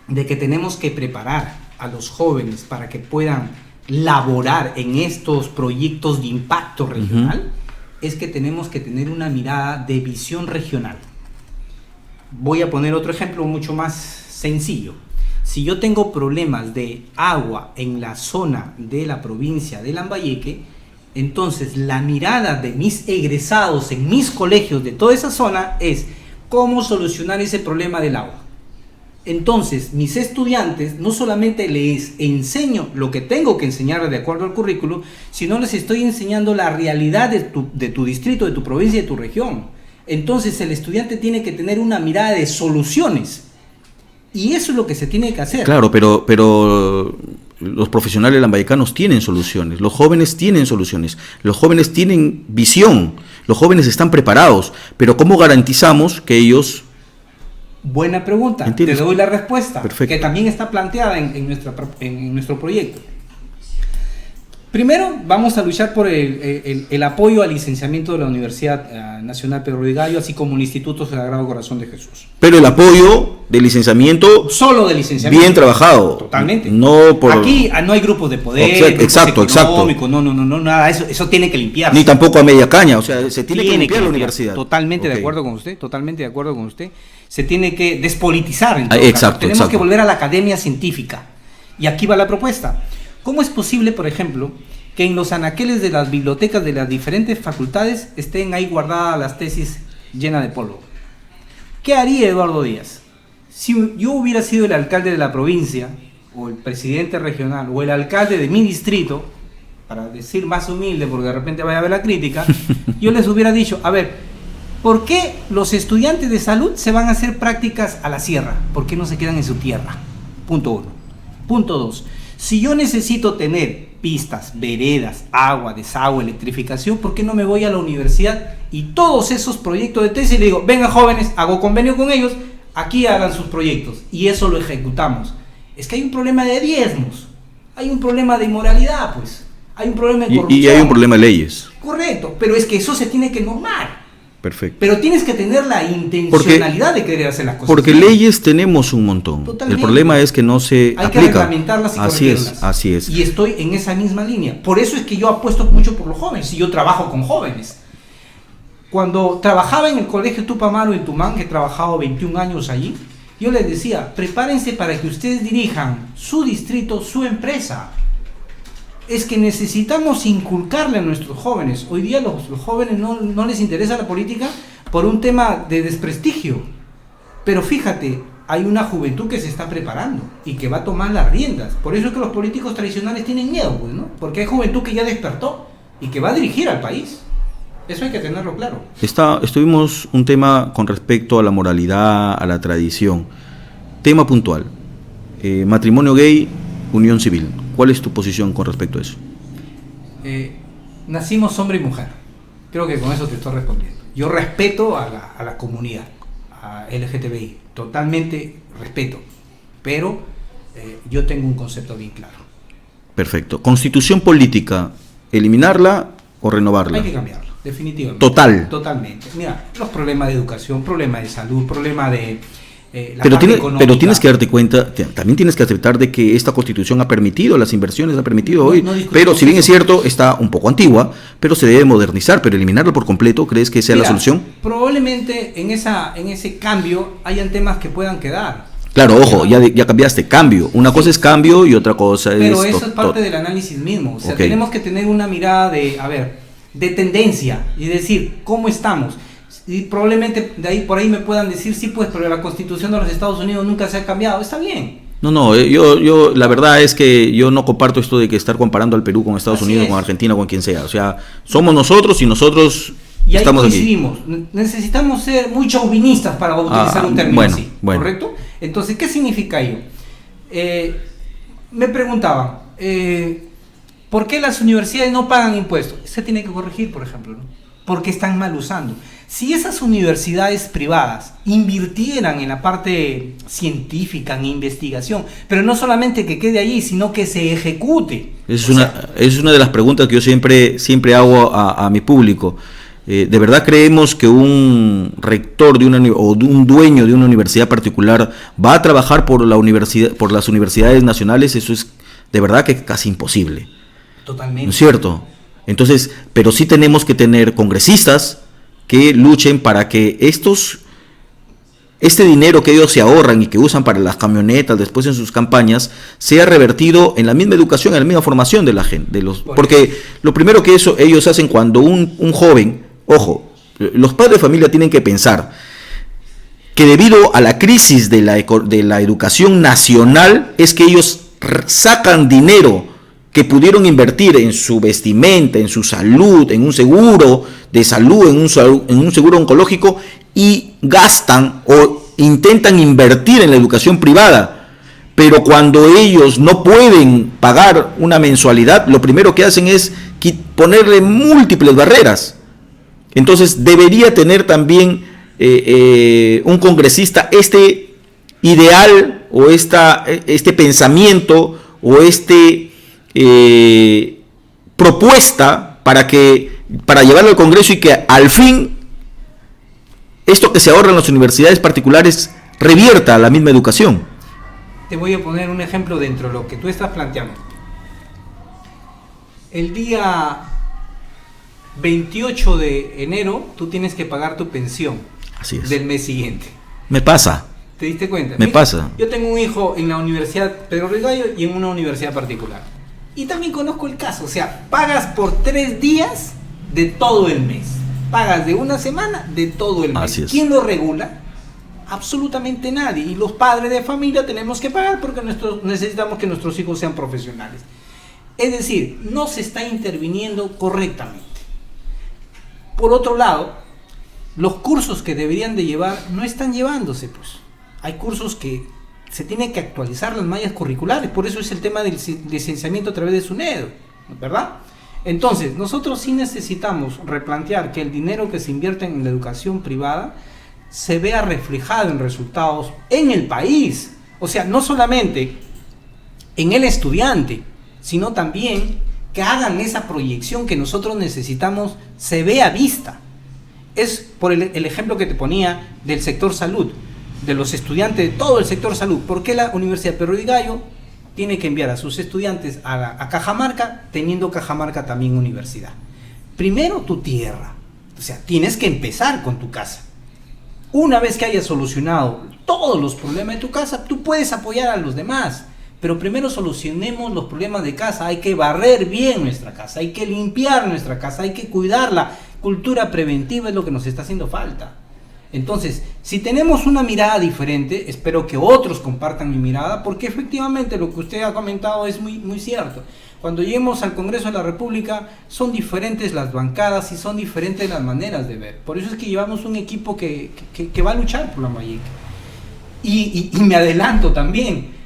de que tenemos que preparar a los jóvenes para que puedan laborar en estos proyectos de impacto regional, es que tenemos que tener una mirada de visión regional. Voy a poner otro ejemplo mucho más sencillo. Si yo tengo problemas de agua en la zona de la provincia de Lambayeque, entonces la mirada de mis egresados en mis colegios de toda esa zona es cómo solucionar ese problema del agua. Entonces, mis estudiantes no solamente les enseño lo que tengo que enseñar de acuerdo al currículo, sino les estoy enseñando la realidad de tu distrito, de tu provincia, de tu región. Entonces, el estudiante tiene que tener una mirada de soluciones. Y eso es lo que se tiene que hacer. Claro, pero los profesionales lambayecanos tienen soluciones, los jóvenes tienen soluciones, los jóvenes tienen visión, los jóvenes están preparados, pero ¿cómo garantizamos que ellos... Buena pregunta, ¿entiendes? Te doy la respuesta. Perfecto. Que también está planteada en nuestro proyecto. Primero, vamos a luchar por el apoyo al licenciamiento de la Universidad Nacional Pedro Ruiz Gallo, así como el Instituto Sagrado Corazón de Jesús. Pero el apoyo de licenciamiento. Solo de licenciamiento. Bien trabajado. Totalmente. No por... Aquí no hay grupos de poder, exacto. No, nada, eso tiene que limpiarse. Ni tampoco a media caña, o sea, se tiene que limpiar la universidad. Totalmente de acuerdo con usted, se tiene que despolitizar en todo exacto, Tenemos que volver a la academia científica. Y aquí va la propuesta. ¿Cómo es posible, por ejemplo, que en los anaqueles de las bibliotecas de las diferentes facultades estén ahí guardadas las tesis llenas de polvo? ¿Qué haría Eduardo Díaz? Si yo hubiera sido el alcalde de la provincia, o el presidente regional, o el alcalde de mi distrito, para decir más humilde, porque de repente vaya a haber la crítica, yo les hubiera dicho, a ver, ¿por qué los estudiantes de salud se van a hacer prácticas a la sierra? ¿Por qué no se quedan en su tierra? Punto 1. Punto 2. Si yo necesito tener pistas, veredas, agua, desagüe, electrificación, ¿por qué no me voy a la universidad y todos esos proyectos de tesis le digo, vengan jóvenes, hago convenio con ellos, aquí hagan sus proyectos y eso lo ejecutamos? Es que hay un problema de diezmos, hay un problema de inmoralidad, pues, hay un problema de corrupción. Y hay un problema de leyes. Correcto, pero es que eso se tiene que normar. Perfecto. Pero tienes que tener la intencionalidad de querer hacer las cosas. Porque bien. Leyes tenemos un montón. Totalmente. El problema es que no se hay aplica. que reglamentarlas y corregirlas. Así es. Y estoy en esa misma línea. Por eso es que yo apuesto mucho por los jóvenes y yo trabajo con jóvenes. Cuando trabajaba en el colegio Tupamaro en Tumán, que he trabajado 21 años allí, yo les decía, prepárense para que ustedes dirijan su distrito, su empresa. Es que necesitamos inculcarle a nuestros jóvenes. Hoy día los jóvenes no les interesa la política por un tema de desprestigio. Pero fíjate, hay una juventud que se está preparando y que va a tomar las riendas. Por eso es que los políticos tradicionales tienen miedo, pues, ¿no? Porque hay juventud que ya despertó y que va a dirigir al país. Eso hay que tenerlo claro. Estuvimos un tema con respecto a la moralidad, a la tradición. Tema puntual. Matrimonio gay, unión civil. ¿Cuál es tu posición con respecto a eso? Nacimos hombre y mujer. Creo que con eso te estoy respondiendo. Yo respeto a la comunidad, a LGTBI. Totalmente respeto. Pero yo tengo un concepto bien claro. Perfecto. Constitución política, ¿eliminarla o renovarla? Hay que cambiarla, definitivamente. Totalmente. Mira, los problemas de educación, problemas de salud, problemas de... Pero tienes que darte cuenta, también tienes que aceptar de que esta constitución ha permitido las inversiones, ha permitido hoy, pero si bien es cierto, está un poco antigua, pero se debe modernizar, pero eliminarla por completo, ¿crees que sea la solución? Probablemente en ese cambio hayan temas que puedan quedar. Claro, ojo, ya cambiaste, cambio. Una cosa es cambio y otra cosa es... Pero eso es parte del análisis mismo, o sea, tenemos que tener una mirada de tendencia y decir, ¿cómo estamos? Y probablemente por ahí me puedan decir, sí, pues, pero la Constitución de los Estados Unidos nunca se ha cambiado. Está bien. No, yo la verdad es que yo no comparto esto de que estar comparando al Perú con Estados Unidos, con Argentina, con quien sea. O sea, somos nosotros y nosotros estamos aquí. Y ahí coincidimos. Necesitamos ser muy chauvinistas para utilizar un término así, ¿correcto? Entonces, ¿qué significa ello? Me preguntaban, ¿por qué las universidades no pagan impuestos? Se tiene que corregir, por ejemplo, ¿no? Porque están mal usando. Si esas universidades privadas invirtieran en la parte científica, en investigación, pero no solamente que quede allí, sino que se ejecute. Es una de las preguntas que yo siempre hago a mi público. ¿De verdad creemos que un rector o de un dueño de una universidad particular va a trabajar por las universidades nacionales? Eso es de verdad que casi imposible. Totalmente. ¿No es cierto? Entonces, pero sí tenemos que tener congresistas que luchen para que este dinero que ellos se ahorran y que usan para las camionetas después en sus campañas sea revertido en la misma educación, en la misma formación de la gente. Porque lo primero que ellos hacen cuando un joven, ojo, los padres de familia tienen que pensar que debido a la crisis de la educación nacional es que ellos sacan dinero que pudieron invertir en su vestimenta, en su salud, en un seguro de salud, en un seguro oncológico, y gastan o intentan invertir en la educación privada. Pero cuando ellos no pueden pagar una mensualidad, lo primero que hacen es ponerle múltiples barreras. Entonces debería tener también un congresista este ideal o este pensamiento o propuesta para llevarlo al Congreso y que al fin esto que se ahorra en las universidades particulares revierta a la misma educación. Te voy a poner un ejemplo dentro de lo que tú estás planteando. El día 28 de enero tú tienes que pagar tu pensión. Así es. Del mes siguiente. Me pasa. ¿Te diste cuenta? Me pasa. Yo tengo un hijo en la Universidad Pedro Ruiz Gallo y en una universidad particular. Y también conozco el caso. O sea, pagas por 3 días de todo el mes. Pagas de una semana de todo el mes. Así es. ¿Quién lo regula? Absolutamente nadie. Y los padres de familia tenemos que pagar porque necesitamos que nuestros hijos sean profesionales. Es decir, no se está interviniendo correctamente. Por otro lado, los cursos que deberían de llevar no están llevándose, pues. Hay cursos que se tienen que actualizar las mallas curriculares, por eso es el tema del licenciamiento a través de SUNEDO, ¿verdad? Entonces, nosotros sí necesitamos replantear que el dinero que se invierte en la educación privada se vea reflejado en resultados en el país. O sea, no solamente en el estudiante, sino también que hagan esa proyección que nosotros necesitamos se vea vista. Es por el ejemplo que te ponía del sector salud, de los estudiantes de todo el sector salud. ¿Por qué la Universidad Pedro Ruiz Gallo tiene que enviar a sus estudiantes a Cajamarca, teniendo Cajamarca también universidad? Primero, tu tierra. O sea, tienes que empezar con tu casa. Una vez que hayas solucionado todos los problemas de tu casa, tú puedes apoyar a los demás. Pero primero solucionemos los problemas de casa. Hay que barrer bien nuestra casa, hay que limpiar nuestra casa, hay que cuidarla. Cultura preventiva es lo que nos está haciendo falta. Entonces, si tenemos una mirada diferente, espero que otros compartan mi mirada, porque efectivamente lo que usted ha comentado es muy cierto. Cuando lleguemos al Congreso de la República, son diferentes las bancadas y son diferentes las maneras de ver. Por eso es que llevamos un equipo que va a luchar por Lambayeque. Y me adelanto también,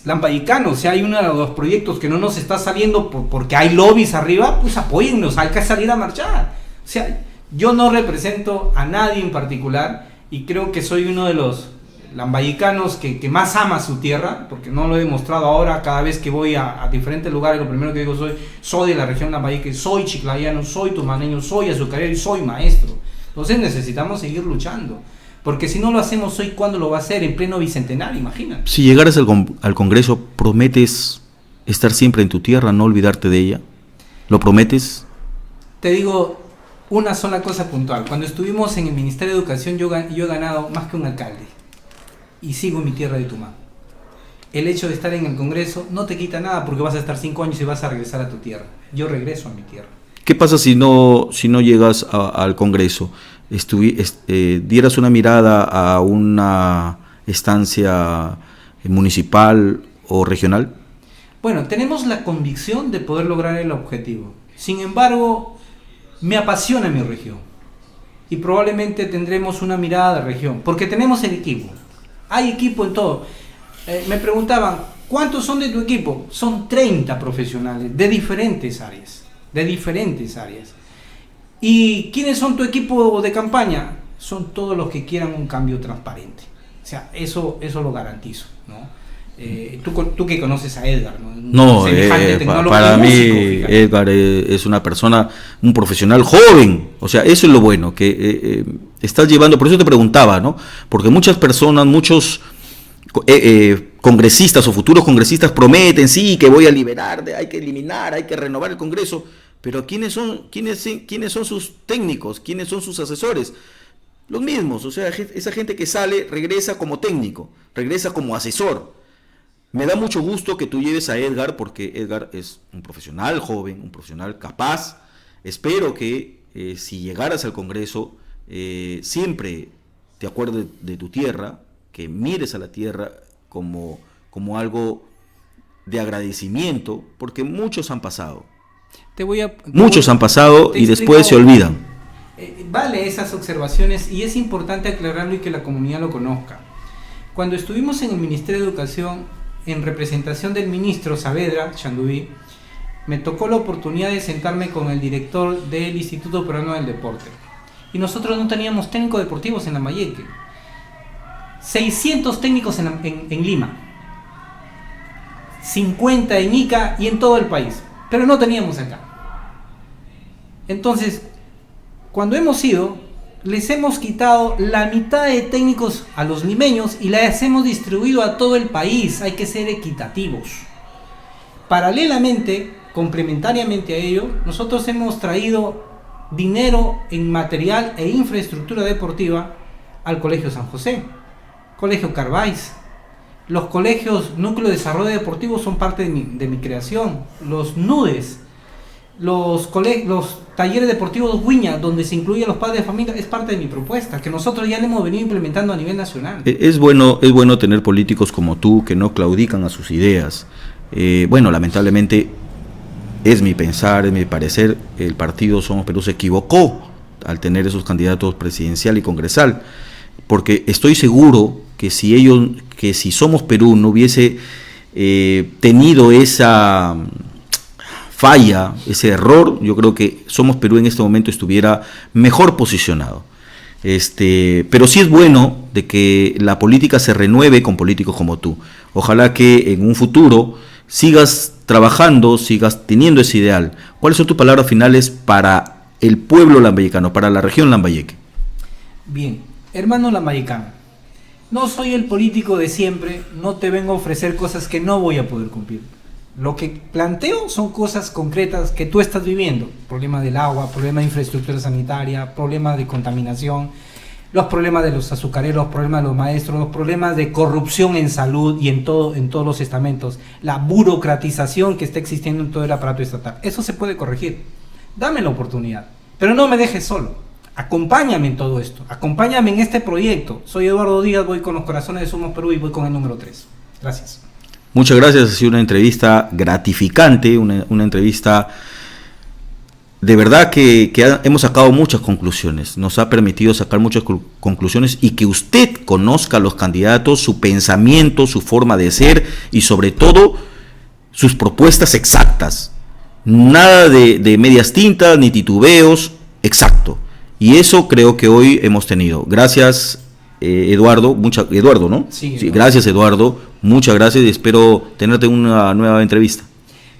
lambayecano, si hay uno de los proyectos que no nos está saliendo porque hay lobbies arriba, pues apóyennos, hay que salir a marchar. O sea, yo no represento a nadie en particular y creo que soy uno de los lambayecanos que más ama su tierra, porque no lo he demostrado ahora. Cada vez que voy a diferentes lugares, lo primero que digo soy de la región Lambayeque, soy chiclayano, soy tumaneño, soy azucarero y soy maestro. Entonces necesitamos seguir luchando, porque si no lo hacemos hoy, ¿cuándo lo va a hacer? En pleno bicentenario, imagina. Si llegaras al Congreso, ¿prometes estar siempre en tu tierra, no olvidarte de ella? ¿Lo prometes? Te digo una sola cosa puntual. Cuando estuvimos en el Ministerio de Educación, yo he ganado más que un alcalde. Y sigo en mi tierra de Tucumán. El hecho de estar en el Congreso no te quita nada, porque vas a estar 5 años y vas a regresar a tu tierra. Yo regreso a mi tierra. ¿Qué pasa si no llegas al Congreso? ¿Dieras una mirada a una estancia municipal o regional? Bueno, tenemos la convicción de poder lograr el objetivo. Sin embargo, me apasiona mi región. Y probablemente tendremos una mirada de región, porque tenemos el equipo. Hay equipo en todo. Me preguntaban, ¿cuántos son de tu equipo? Son 30 profesionales de diferentes áreas. ¿Y quiénes son tu equipo de campaña? Son todos los que quieran un cambio transparente. O sea, eso lo garantizo, ¿no? Tú que conoces a Edgar, ¿no? Para mí Edgar es una persona, un profesional joven. O sea, eso es lo bueno que estás llevando. Por eso te preguntaba, ¿no? Porque muchas personas, muchos congresistas o futuros congresistas prometen, sí, que voy a liberar, hay que eliminar, hay que renovar el Congreso. Pero ¿quiénes son sus técnicos? ¿Quiénes son sus asesores? Los mismos. O sea, esa gente que sale regresa como técnico, regresa como asesor. Me da mucho gusto que tú lleves a Edgar, porque Edgar es un profesional joven, un profesional capaz. Espero que si llegaras al Congreso, siempre te acuerdes de tu tierra, que mires a la tierra como algo de agradecimiento, porque muchos han pasado. Muchos han pasado y después se olvidan. Vale esas observaciones, y es importante aclararlo y que la comunidad lo conozca. Cuando estuvimos en el Ministerio de Educación, en representación del ministro Saavedra Chanduví, me tocó la oportunidad de sentarme con el director del Instituto Peruano del Deporte. Y nosotros no teníamos técnicos deportivos en Lambayeque. 600 técnicos en Lima, 50 en Ica y en todo el país, pero no teníamos acá. Entonces, cuando hemos ido, les hemos quitado la mitad de técnicos a los limeños y las hemos distribuido a todo el país. Hay que ser equitativos. Paralelamente, complementariamente a ello, nosotros hemos traído dinero en material e infraestructura deportiva al Colegio San José, Colegio Carváis. Los colegios Núcleo de Desarrollo Deportivo son parte de mi creación. Los NUDES, los talleres deportivos Guiña, donde se incluyen los padres de familia, es parte de mi propuesta, que nosotros ya le hemos venido implementando a nivel nacional. Es bueno tener políticos como tú que no claudican a sus ideas. Bueno, lamentablemente es mi pensar, es mi parecer, el partido Somos Perú se equivocó al tener esos candidatos presidencial y congresal, porque estoy seguro que si Somos Perú no hubiese tenido esa falla, ese error, yo creo que Somos Perú en este momento estuviera mejor posicionado. Pero sí es bueno de que la política se renueve con políticos como tú. Ojalá que en un futuro sigas trabajando, sigas teniendo ese ideal. ¿Cuáles son tus palabras finales para el pueblo lambayecano, para la región Lambayeque? Bien, hermano lambayecano, no soy el político de siempre, no te vengo a ofrecer cosas que no voy a poder cumplir. Lo que planteo son cosas concretas que tú estás viviendo. Problema del agua, problema de infraestructura sanitaria, problema de contaminación, los problemas de los azucareros, los problemas de los maestros, los problemas de corrupción en salud y en todos los estamentos, la burocratización que está existiendo en todo el aparato estatal. Eso se puede corregir. Dame la oportunidad, pero no me dejes solo. Acompáñame en todo esto, acompáñame en este proyecto. Soy Eduardo Díaz, voy con los corazones de Somos Perú y voy con el número 3. Gracias. Muchas gracias, ha sido una entrevista gratificante, una entrevista de verdad que hemos sacado muchas conclusiones, nos ha permitido sacar muchas conclusiones y que usted conozca a los candidatos, su pensamiento, su forma de ser y sobre todo sus propuestas exactas. Nada de medias tintas ni titubeos, exacto. Y eso creo que hoy hemos tenido. Gracias, Eduardo, Eduardo, ¿no? Sí, sí, gracias, Eduardo. Muchas gracias y espero tenerte una nueva entrevista.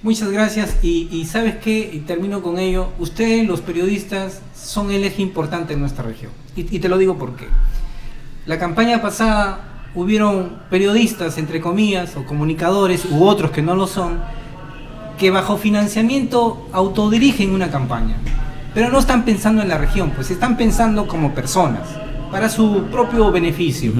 Muchas gracias y ¿sabes qué? Y termino con ello. Ustedes, los periodistas, son el eje importante en nuestra región. Y te lo digo porque la campaña pasada hubieron periodistas, entre comillas, o comunicadores, u otros que no lo son, que bajo financiamiento autodirigen una campaña. Pero no están pensando en la región, pues están pensando como personas, para su propio beneficio.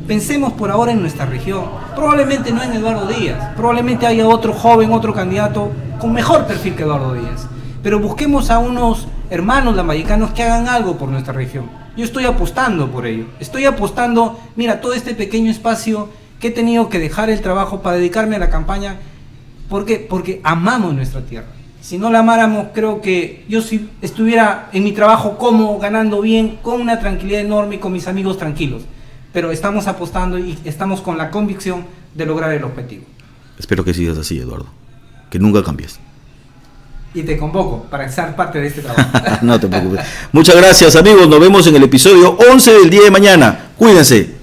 Pensemos por ahora en nuestra región, probablemente no en Eduardo Díaz, probablemente haya otro joven, otro candidato con mejor perfil que Eduardo Díaz, pero busquemos a unos hermanos lambayecanos que hagan algo por nuestra región. Yo estoy apostando por ello, estoy apostando, mira, todo este pequeño espacio que he tenido que dejar el trabajo para dedicarme a la campaña, porque amamos nuestra tierra. Si no la amáramos, creo que yo si estuviera en mi trabajo como ganando bien, con una tranquilidad enorme y con mis amigos tranquilos. Pero estamos apostando y estamos con la convicción de lograr el objetivo. Espero que sigas así, Eduardo, que nunca cambies. Y te convoco para ser parte de este trabajo. No te preocupes. Muchas gracias, amigos, nos vemos en el episodio 11 del día de mañana. Cuídense.